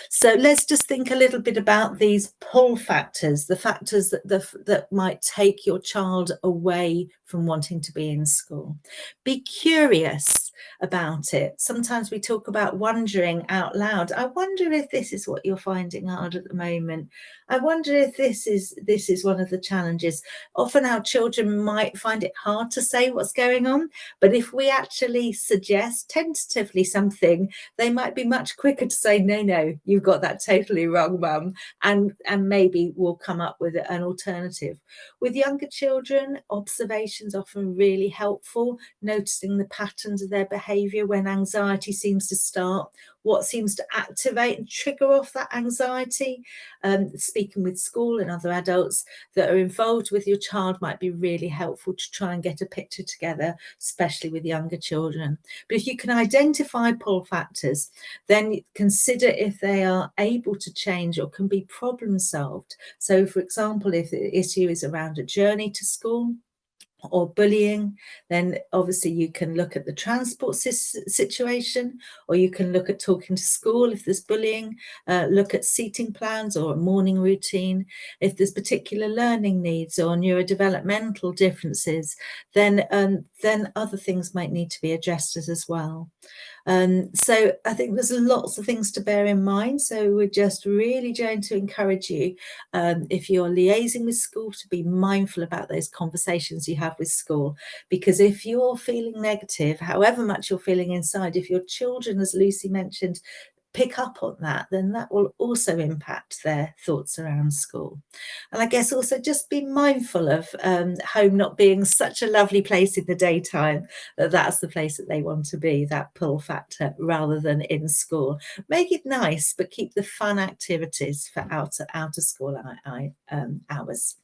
S2: So let's just think a little bit about these pull factors, the factors that might take your child away from wanting to be in school. Be curious about it. Sometimes we talk about wondering out loud. I wonder if this is what you're finding hard at the moment. I wonder if this is one of the challenges. Often our children might find it hard to say what's going on, but if we actually suggest tentatively something, they might be much quicker to say, no, you've got that totally wrong, mum, and maybe we'll come up with an alternative. With younger children, observation's often really helpful, noticing the patterns of their behaviour when anxiety seems to start, what seems to activate and trigger off that anxiety. Speaking with school and other adults that are involved with your child might be really helpful to try and get a picture together, especially with younger children. But if you can identify pull factors, then consider if they are able to change or can be problem solved. So, for example, if the issue is around a journey to school or bullying, then obviously you can look at the transport situation, or you can look at talking to school if there's bullying, look at seating plans or a morning routine. If there's particular learning needs or neurodevelopmental differences, then other things might need to be addressed as well. So I think there's lots of things to bear in mind. So we're just really going to encourage you, if you're liaising with school, to be mindful about those conversations you have with school. Because if you're feeling negative, however much you're feeling inside, if your children, as Lucy mentioned, pick up on that, then that will also impact their thoughts around school. And I guess also just be mindful of home not being such a lovely place in the daytime, that's the place that they want to be, that pull factor, rather than in school. Make it nice, but keep the fun activities for outer school hours.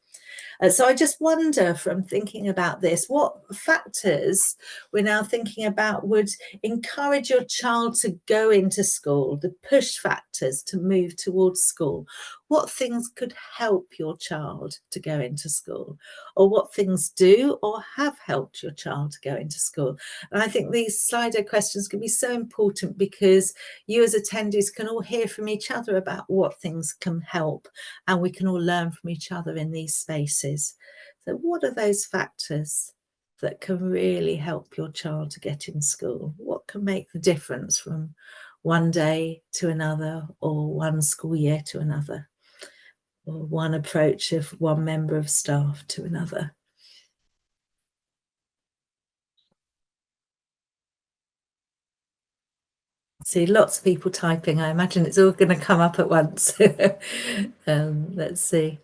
S2: So I just wonder, from thinking about this, what factors we're now thinking about would encourage your child to go into school, the push factors to move towards school. What things could help your child to go into school, or what things do or have helped your child to go into school? And I think these Slido questions can be so important, because you as attendees can all hear from each other about what things can help, and we can all learn from each other in these spaces. So what are those factors that can really help your child to get in school? What can make the difference from one day to another, or one school year to another, or one approach of one member of staff to another? See lots of people typing. I imagine it's all going to come up at once. Let's see.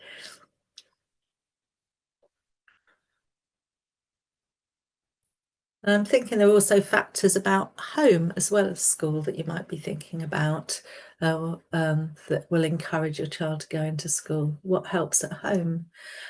S2: I'm thinking there are also factors about home as well as school that you might be thinking about, that will encourage your child to go into school. What helps at home?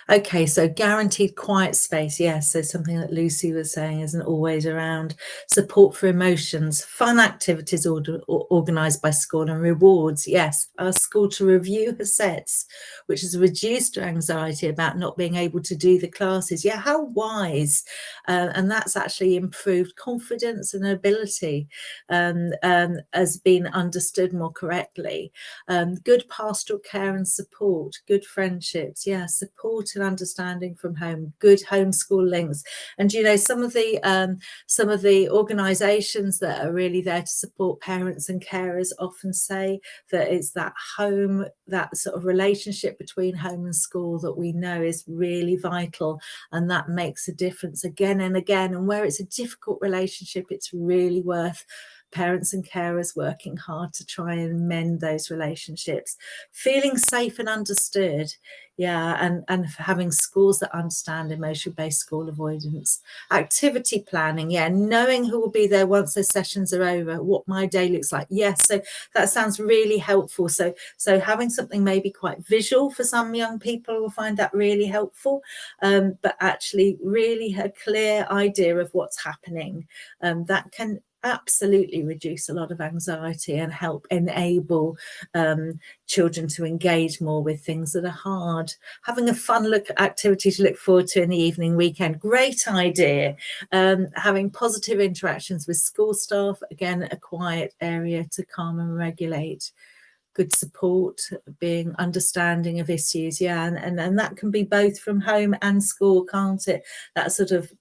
S2: Okay, so guaranteed quiet space. Yes, so something that Lucy was saying isn't always around. Support for emotions, fun activities organised by school, and rewards. Yes, our school to review her sets, which has reduced her anxiety about not being able to do the classes. Yeah, how wise. And that's actually improved confidence and ability, as being understood more correctly. Good pastoral care and support, good friendships, yeah, support and understanding from home, good homeschool links. And you know, some of the organisations that are really there to support parents and carers often say that it's that home, that sort of relationship between home and school, that we know is really vital, and that makes a difference again and again. And where it's a difficult relationship, it's really worth parents and carers working hard to try and mend those relationships. Feeling safe and understood, yeah, and having schools that understand emotion-based school avoidance. Activity planning, yeah, knowing who will be there once those sessions are over, what my day looks like. Yes, so that sounds really helpful. So having something maybe quite visual for some young people will find that really helpful, but actually really a clear idea of what's happening, that can absolutely reduce a lot of anxiety and help enable children to engage more with things that are hard. Having a fun activity to look forward to in the evening, weekend, great idea. Having positive interactions with school staff, again, a quiet area to calm and regulate. Good support, being understanding of issues, yeah, and that can be both from home and school, can't it? That sort of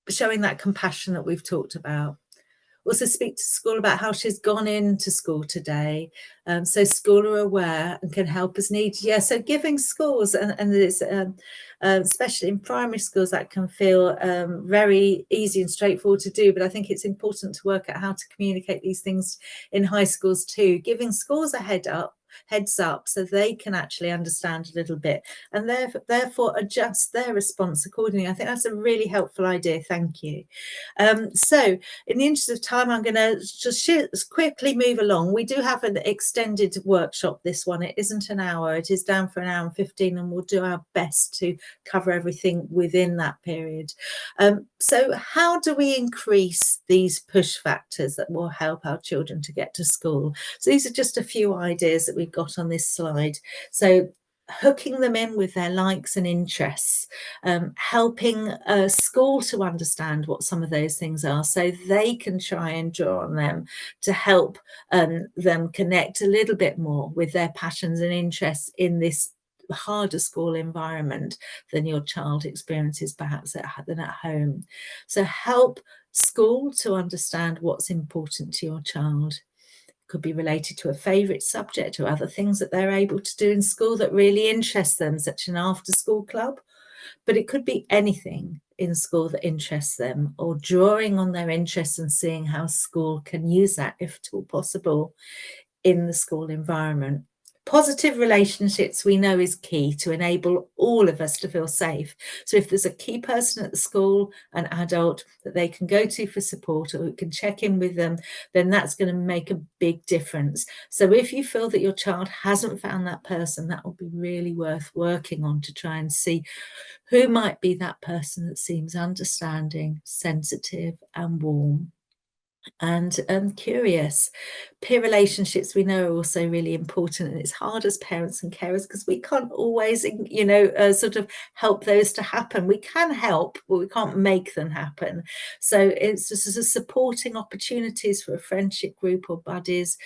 S2: showing that compassion that we've talked about. Also speak to school about how she's gone into school today, so school are aware and can help as needed. Yeah, so giving schools, and there's especially in primary schools, that can feel very easy and straightforward to do, but I think it's important to work out how to communicate these things in high schools too. Giving schools a head up heads up so they can actually understand a little bit and therefore adjust their response accordingly. I think that's a really helpful idea. Thank you. So in the interest of time, I'm going to just quickly move along. We do have an extended workshop, this one. It isn't an hour. It is down for an hour and 15, and we'll do our best to cover everything within that period. So how do we increase these push factors that will help our children to get to school? So these are just a few ideas that we've got on this slide. So hooking them in with their likes and interests, helping a school to understand what some of those things are so they can try and draw on them to help them connect a little bit more with their passions and interests in this harder school environment than your child experiences perhaps than at home. So help school to understand what's important to your child. Could be related to a favourite subject or other things that they're able to do in school that really interest them, such an after-school club. But it could be anything in school that interests them, or drawing on their interests and seeing how school can use that, if at all possible, in the school environment. Positive relationships we know is key to enable all of us to feel safe. So if there's a key person at the school, an adult that they can go to for support or who can check in with them, then that's going to make a big difference. So if you feel that your child hasn't found that person, that will be really worth working on to try and see who might be that person that seems understanding, sensitive and warm and curious. Peer relationships we know are also really important, and it's hard as parents and carers because we can't always sort of help those to happen. We can help, but we can't make them happen. So it's just a supporting opportunities for a friendship group or buddies,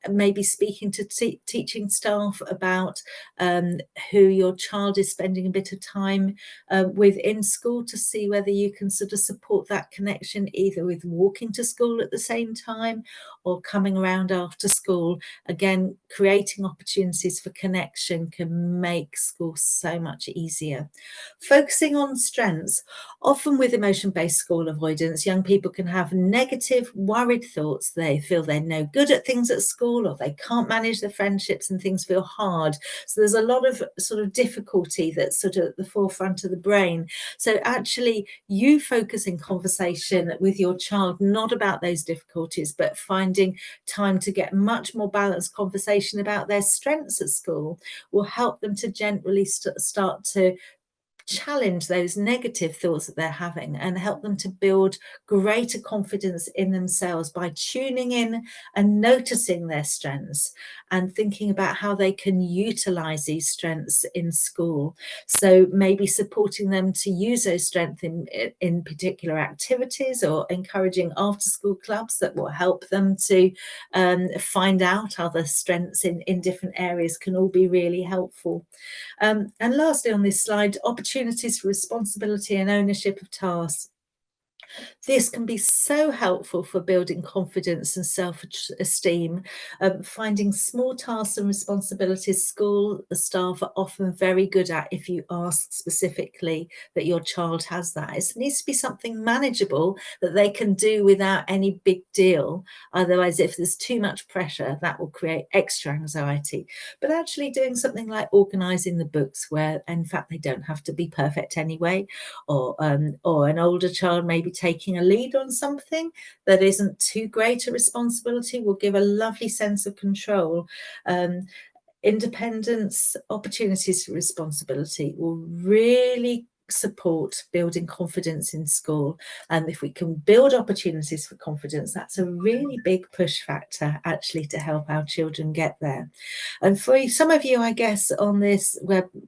S2: maybe speaking to teaching staff about who your child is spending a bit of time with in school, to see whether you can sort of support that connection either with walking to school at the same time or coming around after school. Again, creating opportunities for connection can make school so much easier. Focusing on strengths. Often with emotion-based school avoidance, young people can have negative, worried thoughts. They feel they're no good at things at school, or they can't manage their friendships and things feel hard. So there's a lot of sort of difficulty that's sort of at the forefront of the brain. So actually you focus in conversation with your child, not about those difficulties, but finding time to get much more balanced conversation about their strengths at school will help them to gently start to challenge those negative thoughts that they're having and help them to build greater confidence in themselves by tuning in and noticing their strengths and thinking about how they can utilize these strengths in school. So maybe supporting them to use those strengths in particular activities, or encouraging after school clubs that will help them to find out other strengths in different areas can all be really helpful. And lastly on this slide, opportunities for responsibility and ownership of tasks. This can be so helpful for building confidence and self-esteem. Finding small tasks and responsibilities school staff are often very good at if you ask specifically that your child has that. It needs to be something manageable that they can do without any big deal. Otherwise, if there's too much pressure, that will create extra anxiety. But actually doing something like organising the books, where in fact they don't have to be perfect anyway, or an older child maybe taking a lead on something that isn't too great a responsibility, will give a lovely sense of control. Independence, opportunities for responsibility will really support building confidence in school. And if we can build opportunities for confidence, that's a really big push factor actually to help our children get there. And for some of you, I guess, on this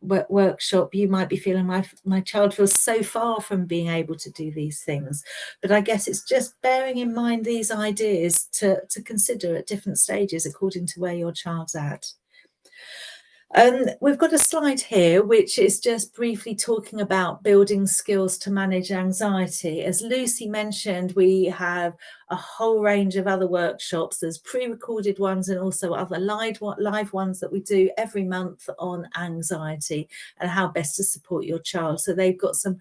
S2: workshop, you might be feeling my child feels so far from being able to do these things. But I guess it's just bearing in mind these ideas to consider at different stages according to where your child's at. We've got a slide here which is just briefly talking about building skills to manage anxiety. As Lucy mentioned, we have a whole range of other workshops. There's pre-recorded ones and also other live ones that we do every month on anxiety and how best to support your child. So they've got some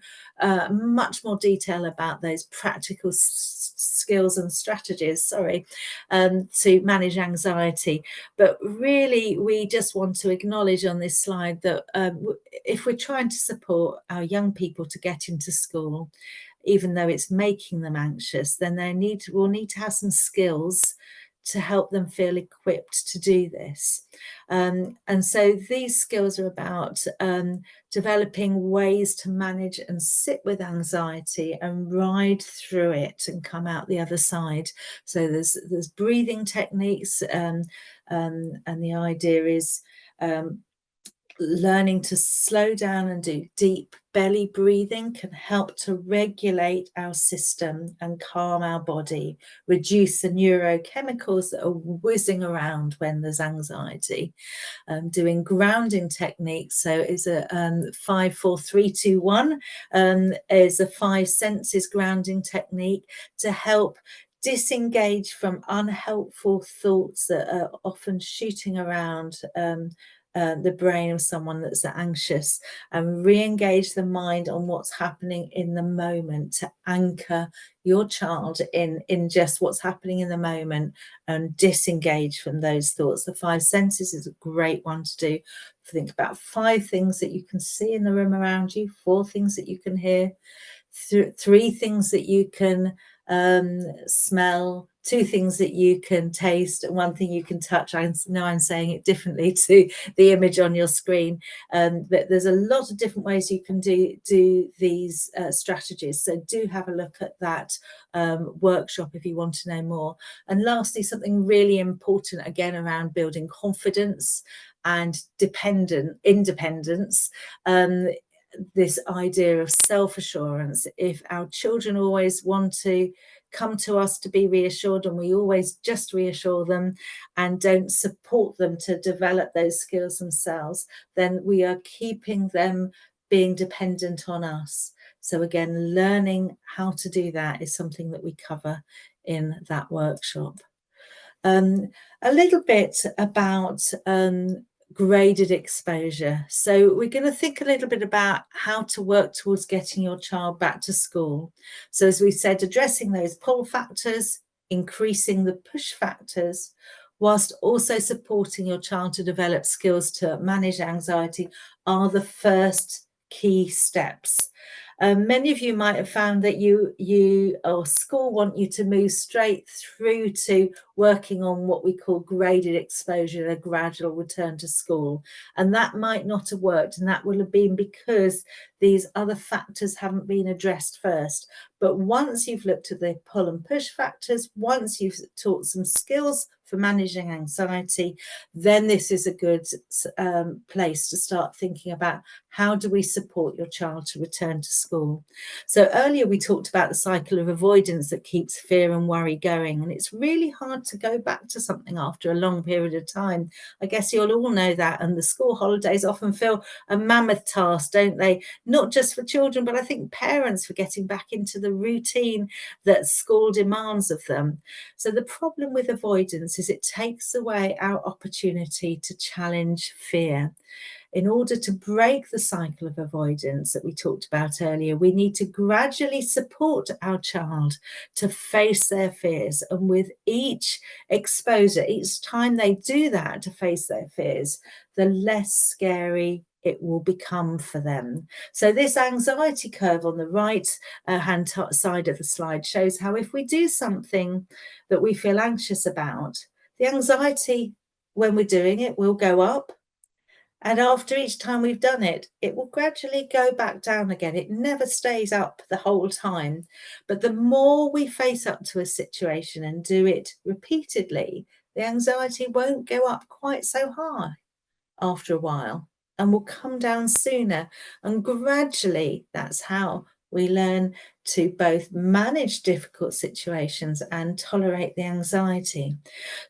S2: much more detail about those practical skills and strategies, to manage anxiety. But really, we just want to acknowledge on this slide that if we're trying to support our young people to get into school, even though it's making them anxious, then we'll need to have some skills to help them feel equipped to do this. And so these skills are about developing ways to manage and sit with anxiety and ride through it and come out the other side. So there's breathing techniques, and the idea is learning to slow down and do deep belly breathing can help to regulate our system and calm our body, reduce the neurochemicals that are whizzing around when there's anxiety. Doing grounding techniques, so is a 5 4 3 2 1 is a 5 senses grounding technique to help disengage from unhelpful thoughts that are often shooting around the brain of someone that's anxious, and re-engage the mind on what's happening in the moment to anchor your child in just what's happening in the moment and disengage from those thoughts. The 5 senses is a great one to do. Think about 5 things that you can see in the room around you, 4 things that you can hear, 3 things that you can smell, 2 things that you can taste, and 1 thing you can touch. I know I'm saying it differently to the image on your screen, but there's a lot of different ways you can do these strategies. So do have a look at that workshop if you want to know more. And lastly, something really important again around building confidence and independence. This idea of self-assurance. If our children always want to come to us to be reassured and we always just reassure them and don't support them to develop those skills themselves, then we are keeping them being dependent on us. So again, learning how to do that is something that we cover in that workshop. A little bit about graded exposure. So we're going to think a little bit about how to work towards getting your child back to school. So as we said, addressing those pull factors, increasing the push factors, whilst also supporting your child to develop skills to manage anxiety are the first key steps. Many of you might have found that you or school want you to move straight through to working on what we call graded exposure, a gradual return to school. And that might not have worked. And that will have been because these other factors haven't been addressed first. But once you've looked at the pull and push factors, once you've taught some skills for managing anxiety, then this is a good place to start thinking about how do we support your child to return to school. So earlier we talked about the cycle of avoidance that keeps fear and worry going, and it's really hard to go back to something after a long period of time. I guess you'll all know that, and the school holidays often feel a mammoth task, don't they? Not just for children, but I think parents for getting back into the routine that school demands of them. So the problem with avoidance is it takes away our opportunity to challenge fear. In order to break the cycle of avoidance that we talked about earlier, we need to gradually support our child to face their fears. And with each exposure, each time they do that to face their fears, the less scary it will become for them. So this anxiety curve on the right hand side of the slide shows how if we do something that we feel anxious about, the anxiety when we're doing it will go up. And after each time we've done it, it will gradually go back down again. It never stays up the whole time. But the more we face up to a situation and do it repeatedly, the anxiety won't go up quite so high after a while and will come down sooner. And gradually, that's how We learn to both manage difficult situations and tolerate the anxiety.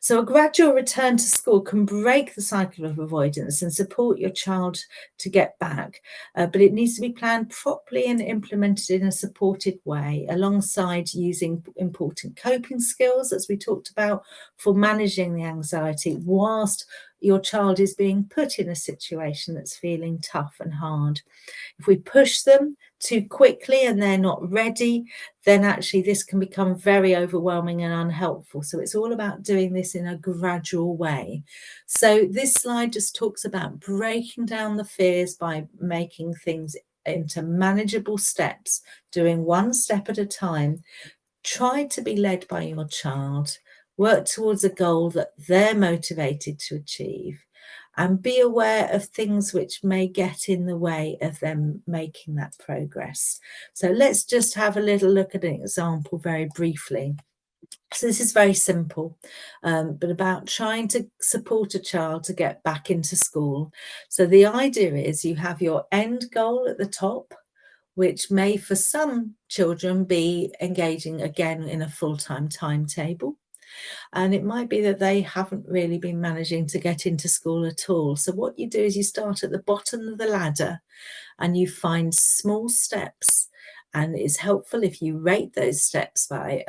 S2: So a gradual return to school can break the cycle of avoidance and support your child to get back, but it needs to be planned properly and implemented in a supported way, alongside using important coping skills, as we talked about, for managing the anxiety whilst your child is being put in a situation that's feeling tough and hard. If we push them too quickly and they're not ready, then actually this can become very overwhelming and unhelpful. So it's all about doing this in a gradual way. So this slide just talks about breaking down the fears by making things into manageable steps, doing one step at a time. Try to be led by your child, work towards a goal that they're motivated to achieve, and be aware of things which may get in the way of them making that progress. So let's just have a little look at an example very briefly. So this is very simple, but about trying to support a child to get back into school. So the idea is you have your end goal at the top, which may for some children be engaging again in a full-time timetable. And it might be that they haven't really been managing to get into school at all. So what you do is you start at the bottom of the ladder and you find small steps. And it's helpful if you rate those steps by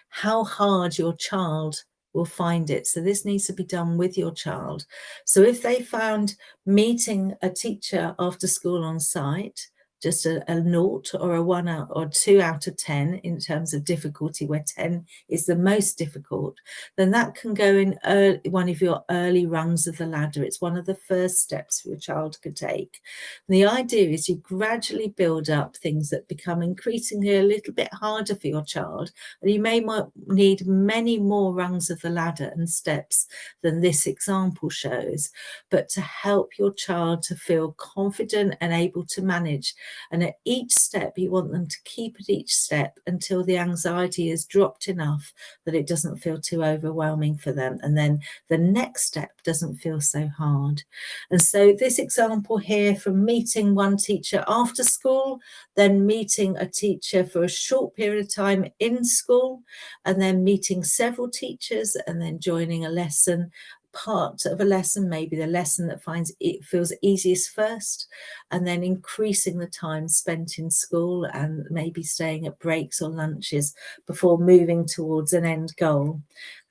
S2: how hard your child will find it. So this needs to be done with your child. So if they found meeting a teacher after school on site just a 0 or a 1 out or 2 out of 10 in terms of difficulty, where 10 is the most difficult, then that can go in one of your early rungs of the ladder. It's one of the first steps your child could take. And the idea is you gradually build up things that become increasingly a little bit harder for your child, and you may need many more rungs of the ladder and steps than this example shows, but to help your child to feel confident and able to manage. And at each step, you want them to keep at each step until the anxiety is dropped enough that it doesn't feel too overwhelming for them. And then the next step doesn't feel so hard. And so this example here, from meeting one teacher after school, then meeting a teacher for a short period of time in school, and then meeting several teachers, and then joining a lesson, part of a lesson, maybe the lesson that finds it feels easiest first, and then increasing the time spent in school and maybe staying at breaks or lunches before moving towards an end goal.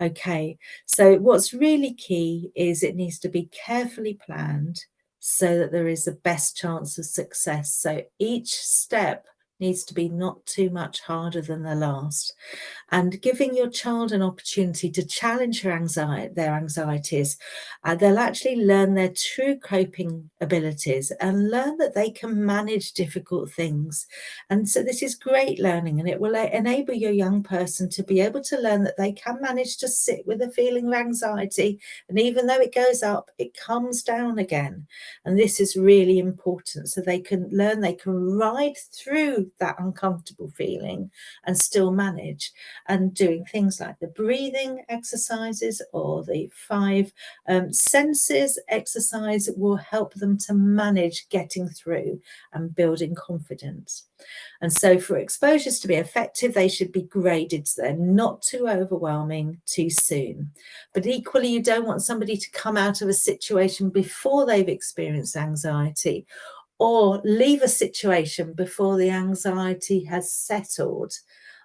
S2: Okay, so what's really key is it needs to be carefully planned so that there is the best chance of success. So each step needs to be not too much harder than the last. And giving your child an opportunity to challenge their anxieties, they'll actually learn their true coping abilities and learn that they can manage difficult things. And so this is great learning, and it will enable your young person to be able to learn that they can manage to sit with a feeling of anxiety, and even though it goes up, it comes down again. And this is really important, so they can learn they can ride through that uncomfortable feeling and still manage. And doing things like the breathing exercises or the 5 senses exercise will help them to manage getting through and building confidence. And so for exposures to be effective, they should be graded so they're not too overwhelming too soon. But equally, you don't want somebody to come out of a situation before they've experienced anxiety, or leave a situation before the anxiety has settled.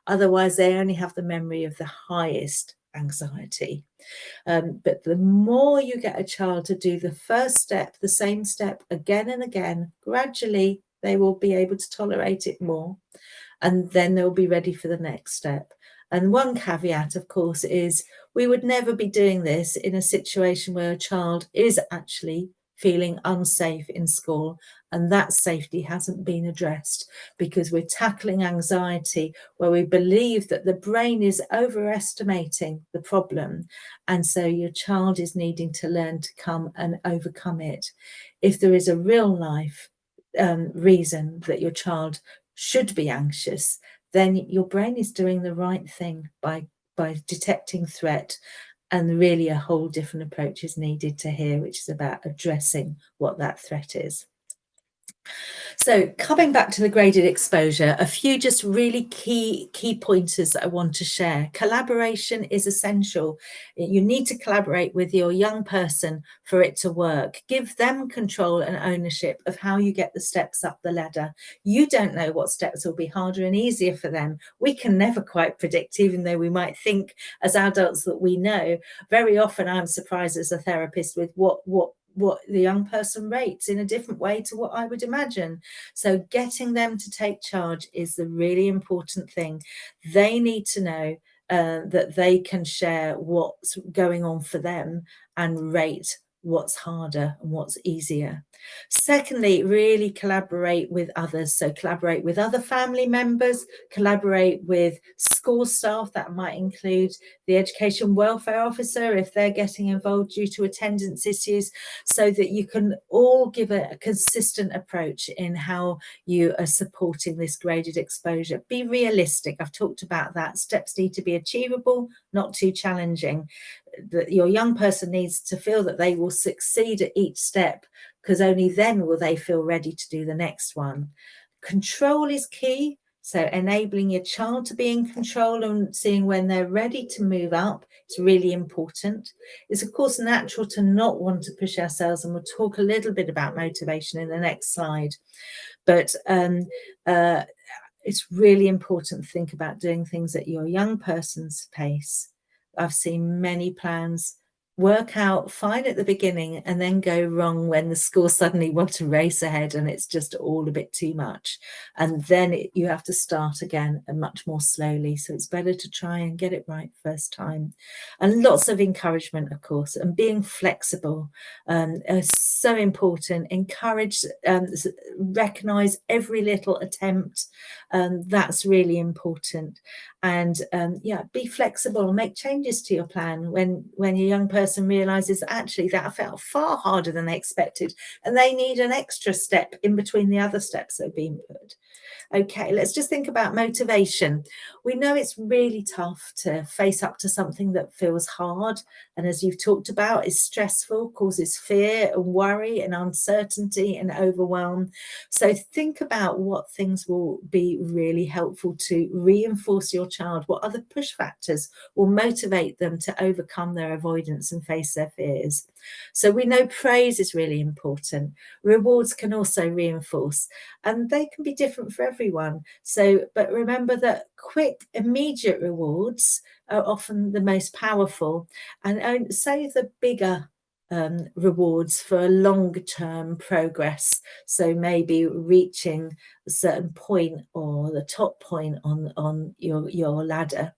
S2: Otherwise, they only have the memory of the highest anxiety. But the more you get a child to do the first step, the same step again and again, gradually they will be able to tolerate it more, and then they'll be ready for the next step. And one caveat, of course, is we would never be doing this in a situation where a child is actually feeling unsafe in school, and that safety hasn't been addressed, because we're tackling anxiety where we believe that the brain is overestimating the problem, and so your child is needing to learn to come and overcome it. If there is a real life reason that your child should be anxious, then your brain is doing the right thing by detecting threat. And really a whole different approach is needed to here, which is about addressing what that threat is. So coming back to the graded exposure, a few just really key pointers that I want to share. Collaboration is essential. You need to collaborate with your young person for it to work. Give them control and ownership of how you get the steps up the ladder. You don't know what steps will be harder and easier for them. We can never quite predict, even though we might think as adults that we know. Very often I'm surprised as a therapist with what the young person rates in a different way to what I would imagine. So getting them to take charge is the really important thing. They need to know that they can share what's going on for them and rate what's harder and what's easier. Secondly, really collaborate with others. So collaborate with other family members, collaborate with school staff. That might include the education welfare officer if they're getting involved due to attendance issues, so that you can all give a consistent approach in how you are supporting this graded exposure. Be realistic. I've talked about that. Steps need to be achievable, not too challenging. That your young person needs to feel that they will succeed at each step, because only then will they feel ready to do the next one. Control is key. So enabling your child to be in control and seeing when they're ready to move up is really important. It's of course natural to not want to push ourselves, and we'll talk a little bit about motivation in the next slide. But it's really important to think about doing things at your young person's pace. I've seen many plans work out fine at the beginning and then go wrong when the school suddenly want to race ahead and it's just all a bit too much. And then you have to start again and much more slowly. So it's better to try and get it right first time. And lots of encouragement, of course, and being flexible is so important. Encourage, recognize every little attempt. That's really important. And yeah, be flexible and make changes to your plan when your young person realizes actually that felt far harder than they expected and they need an extra step in between the other steps that have been put. Okay, let's just think about motivation. We know it's really tough to face up to something that feels hard, and as you've talked about, is stressful, causes fear and worry and uncertainty and overwhelm. So think about what things will be really helpful to reinforce your child. What other push factors will motivate them to overcome their avoidance and face their fears? So we know praise is really important. Rewards can also reinforce, and they can be different for everyone. So, but remember that quick, immediate rewards are often the most powerful, and save the bigger rewards for a longer-term progress. So maybe reaching a certain point or the top point on your ladder.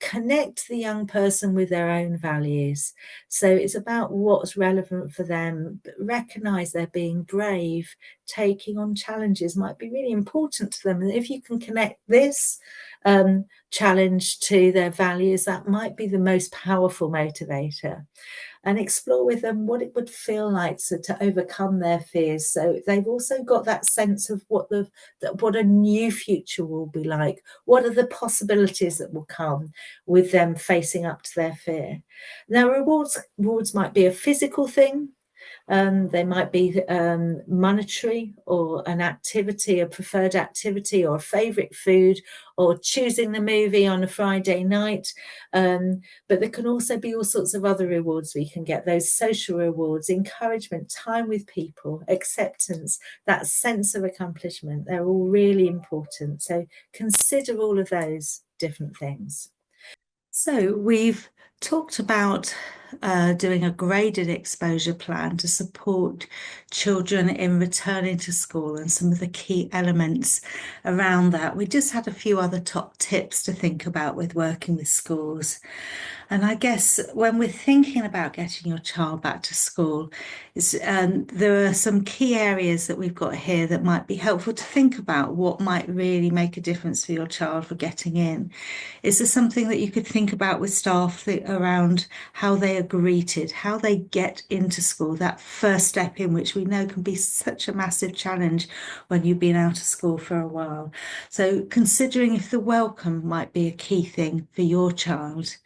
S2: Connect the young person with their own values. So it's about what's relevant for them, but recognize they're being brave. Taking on challenges might be really important to them. And if you can connect this challenge to their values, that might be the most powerful motivator. And explore with them what it would feel like to overcome their fears. So they've also got that sense of what a new future will be like. What are the possibilities that will come with them facing up to their fear? Now, rewards might be a physical thing. They might be monetary, or an activity, a preferred activity, or a favorite food, or choosing the movie on a Friday night. But there can also be all sorts of other rewards we can get, those social rewards, encouragement, time with people, acceptance, that sense of accomplishment. They're all really important. So consider all of those different things. So we've talked about doing a graded exposure plan to support children in returning to school and some of the key elements around that. We just had a few other top tips to think about with working with schools. And I guess when we're thinking about getting your child back to school, there are some key areas that we've got here that might be helpful to think about what might really make a difference for your child for getting in. Is there something that you could think about with staff around how they are they're greeted, how they get into school, that first step in, which we know can be such a massive challenge when you've been out of school for a while. So considering if the welcome might be a key thing for your child.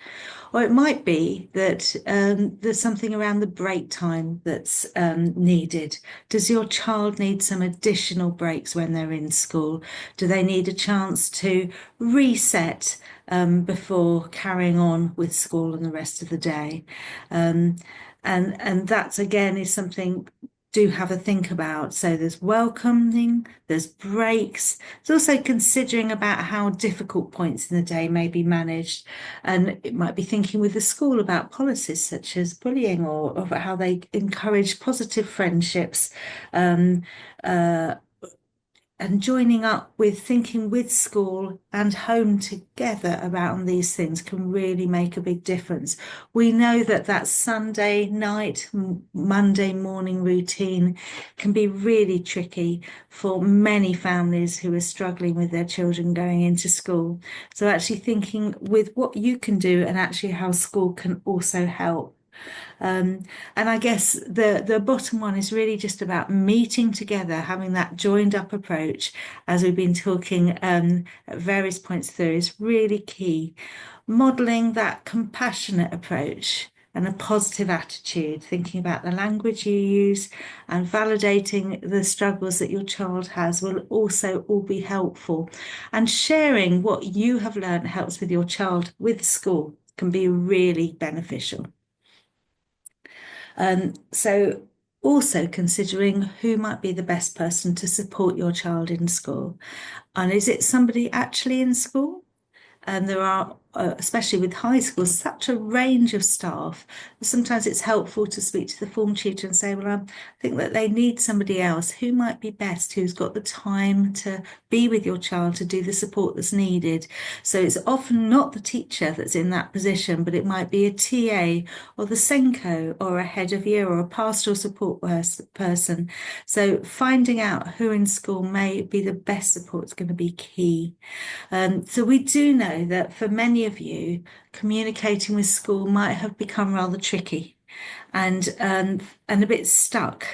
S2: Or it might be that there's something around the break time that's needed. Does your child need some additional breaks when they're in school? Do they need a chance to reset before carrying on with school and the rest of the day? And that again is something do have a think about. So there's welcoming, there's breaks. There's also considering about how difficult points in the day may be managed. And it might be thinking with the school about policies such as bullying or how they encourage positive friendships. And joining up with thinking with school and home together about these things can really make a big difference. We know that that Sunday night, Monday morning routine can be really tricky for many families who are struggling with their children going into school. So actually thinking with what you can do and actually how school can also help. And I guess the bottom one is really just about meeting together, having that joined up approach, as we've been talking at various points through, is really key. Modeling that compassionate approach and a positive attitude, thinking about the language you use and validating the struggles that your child has will also all be helpful. And sharing what you have learned helps with your child with school can be really beneficial. So also considering who might be the best person to support your child in school. And is it somebody actually in school? And there are, especially with high schools, such a range of staff. Sometimes it's helpful to speak to the form tutor and say, well, I think that they need somebody else who might be best, who's got the time to be with your child to do the support that's needed. So it's often not the teacher that's in that position, but it might be a TA or the Senko or a head of year or a pastoral support person. So finding out who in school may be the best support is going to be key. So we do know that for many of you, communicating with school might have become rather tricky and a bit stuck.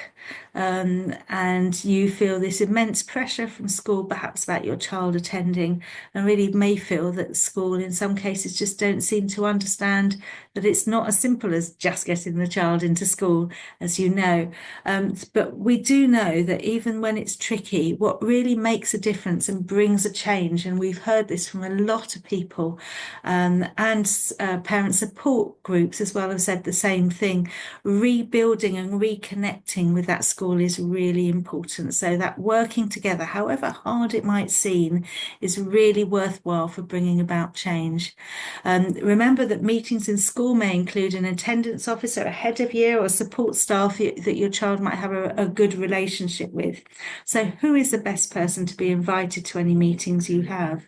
S2: And you feel this immense pressure from school, perhaps about your child attending, and really may feel that school in some cases just don't seem to understand that it's not as simple as just getting the child into school, as you know. But we do know that even when it's tricky, what really makes a difference and brings a change, and we've heard this from a lot of people, and parent support groups as well have said the same thing, rebuilding and reconnecting with that school is really important. So that working together, however hard it might seem, is really worthwhile for bringing about change. Remember that meetings in school may include an attendance officer, a head of year, or support staff that your child might have a good relationship with. So who is the best person to be invited to any meetings you have?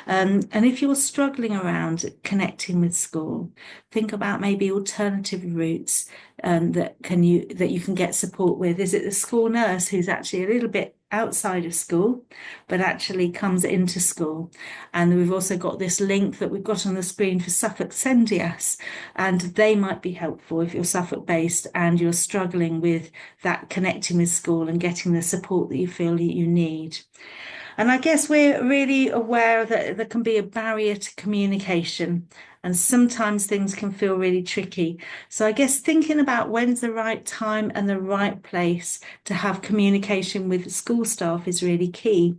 S2: And if you're struggling around connecting with school, think about maybe alternative routes that you can get support with. Is it the school nurse who's actually a little bit outside of school, but actually comes into school? And we've also got this link that we've got on the screen for Suffolk Sendias, and they might be helpful if you're Suffolk based and you're struggling with that connecting with school and getting the support that you feel you need. And I guess we're really aware that there can be a barrier to communication, and sometimes things can feel really tricky. So I guess thinking about when's the right time and the right place to have communication with school staff is really key.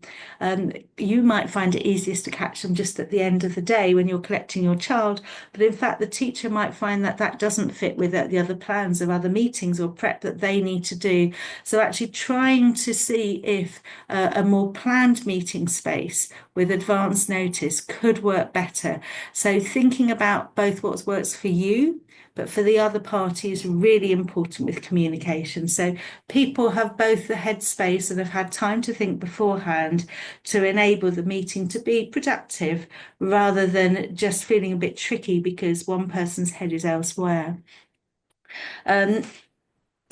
S2: You might find it easiest to catch them just at the end of the day when you're collecting your child, but in fact the teacher might find that that doesn't fit with the other plans of other meetings or prep that they need to do. So actually trying to see if a more planned meeting space with advance notice could work better. So thinking about both what works for you, but for the other party is really important with communication. So people have both the headspace and have had time to think beforehand to enable the meeting to be productive rather than just feeling a bit tricky because one person's head is elsewhere.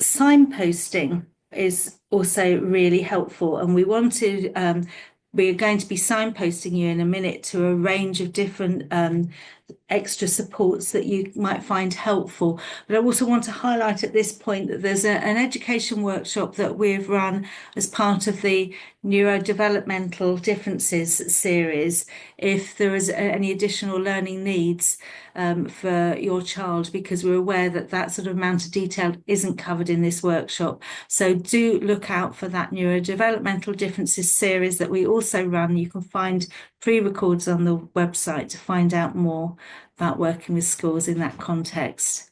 S2: Signposting is also really helpful, and we're going to be signposting you in a minute to a range of different extra supports that you might find helpful. But I also want to highlight at this point that there's an education workshop that we've run as part of the neurodevelopmental differences series if there is any additional learning needs for your child, because we're aware that that sort of amount of detail isn't covered in this workshop. So do look out for that neurodevelopmental differences series that we also run. You can find pre-records on the website to find out more about working with schools in that context.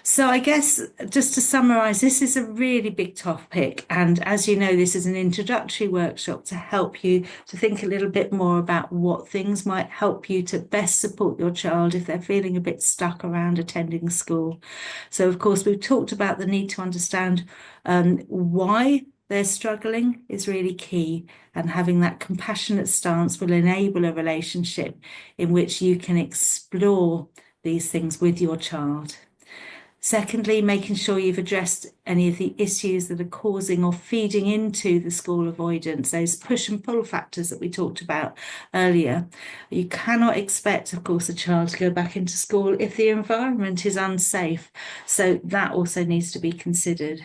S2: So I guess just to summarize, this is a really big topic. And as you know, this is an introductory workshop to help you to think a little bit more about what things might help you to best support your child if they're feeling a bit stuck around attending school. So of course, we've talked about the need to understand why they're struggling is really key, and having that compassionate stance will enable a relationship in which you can explore these things with your child. Secondly, making sure you've addressed any of the issues that are causing or feeding into the school avoidance, those push and pull factors that we talked about earlier. You cannot expect, of course, a child to go back into school if the environment is unsafe. So that also needs to be considered.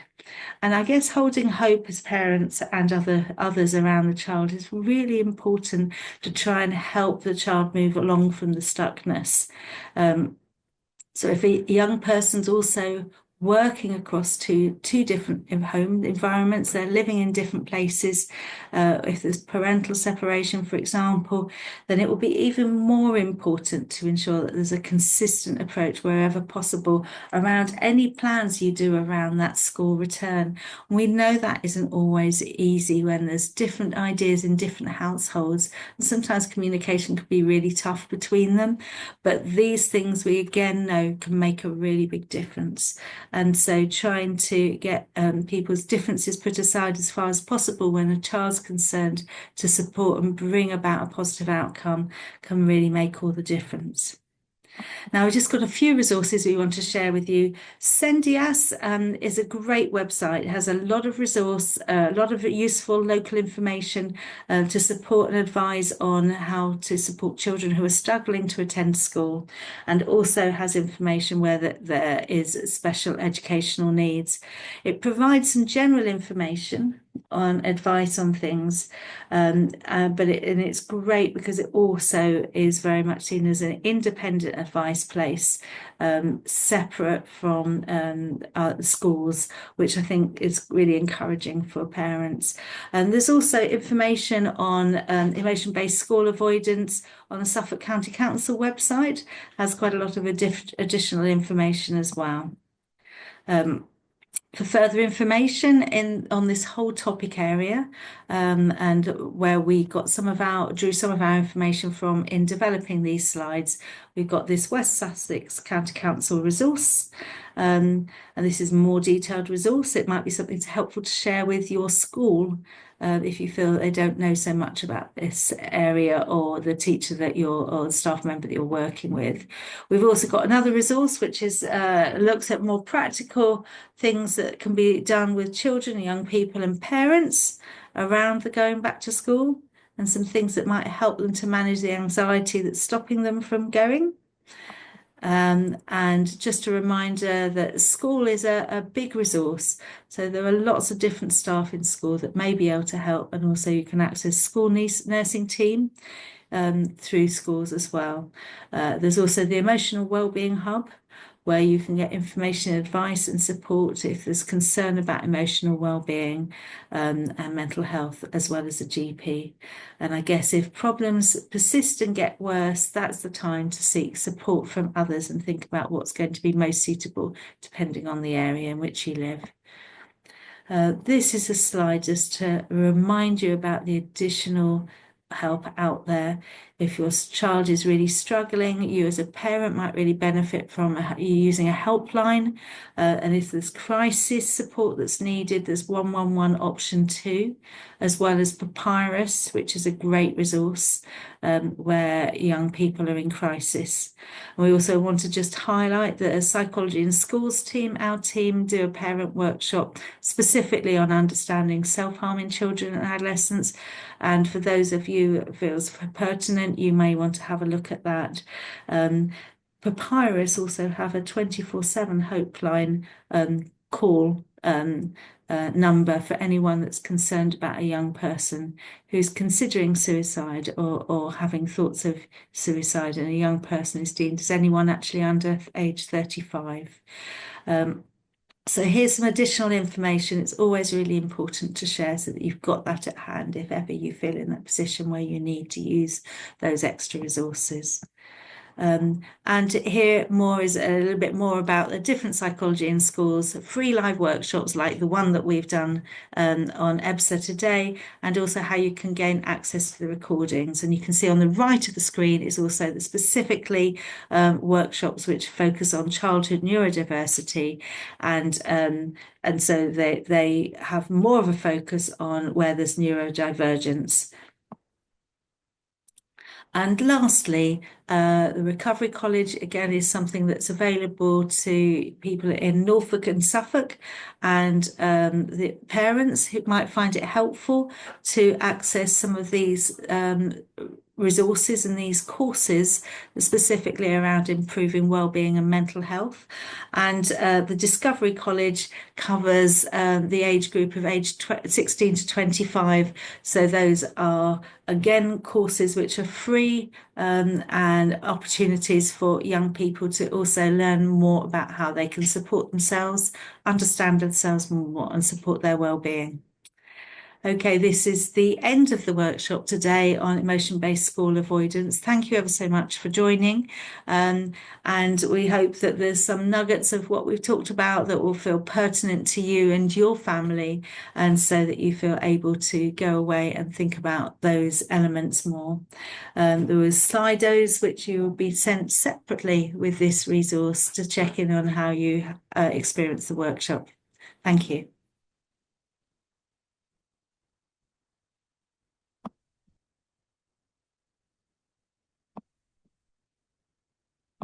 S2: And I guess holding hope as parents and others around the child is really important to try and help the child move along from the stuckness. So if a young person's also working across two different home environments, they're living in different places, if there's parental separation, for example, then it will be even more important to ensure that there's a consistent approach wherever possible around any plans you do around that school return. We know that isn't always easy when there's different ideas in different households, and sometimes communication can be really tough between them, but these things we again know can make a really big difference. And so trying to get people's differences put aside as far as possible when a child's concerned to support and bring about a positive outcome can really make all the difference. Now, we've just got a few resources we want to share with you. Sendias is a great website. It has a lot of resource, a lot of useful local information to support and advise on how to support children who are struggling to attend school, and also has information where there is special educational needs. It provides some general information on advice on things, but it's great because it also is very much seen as an independent advice place, separate from schools, which I think is really encouraging for parents. And there's also information on Emotion Based School Avoidance on the Suffolk County Council website, has quite a lot of additional information as well. For further information on this whole topic area, and where we got drew some of our information from in developing these slides, we've got this West Sussex County Council resource, and this is a more detailed resource. It might be something helpful to share with your school if you feel they don't know so much about this area, or the teacher or the staff member that you're working with. We've also got another resource which is looks at more practical things that can be done with children, young people and parents around the going back to school, and some things that might help them to manage the anxiety that's stopping them from going. And just a reminder that school is a big resource. So there are lots of different staff in school that may be able to help, and also you can access school nursing team through schools as well. There's also the Emotional Wellbeing Hub, where you can get information, advice and support if there's concern about emotional well-being and mental health, as well as a GP. And I guess if problems persist and get worse, that's the time to seek support from others and think about what's going to be most suitable depending on the area in which you live. This is a slide just to remind you about the additional help out there. If your child is really struggling, you as a parent might really benefit from using a helpline. And if there's crisis support that's needed, there's 111 option 2, as well as Papyrus, which is a great resource where young people are in crisis. And we also want to just highlight that as Psychology in Schools team, our team do a parent workshop specifically on understanding self-harm in children and adolescents. And for those of you it feels pertinent, you may want to have a look at that. Papyrus also have a 24/7 Hope line call number for anyone that's concerned about a young person who's considering suicide or having thoughts of suicide, and a young person is deemed as anyone actually under age 35. So here's some additional information. It's always really important to share so that you've got that at hand if ever you feel in that position where you need to use those extra resources. And here more is a little bit more about the different psychology in schools, free live workshops like the one that we've done on EBSA today, and also how you can gain access to the recordings. And you can see on the right of the screen is also the specifically workshops which focus on childhood neurodiversity, and so they have more of a focus on where there's neurodivergence. And lastly, the Recovery College, again, is something that's available to people in Norfolk and Suffolk, and the parents who might find it helpful to access some of these resources and these courses specifically around improving wellbeing and mental health. And the Discovery College covers the age group of age 16 to 25. So those are, again, courses which are free and opportunities for young people to also learn more about how they can support themselves, understand themselves more, and support their well-being. Okay, this is the end of the workshop today on emotion-based school avoidance. Thank you ever so much for joining. And we hope that there's some nuggets of what we've talked about that will feel pertinent to you and your family, and so that you feel able to go away and think about those elements more. There was Slidos, which you will be sent separately with this resource to check in on how you experience the workshop. Thank you.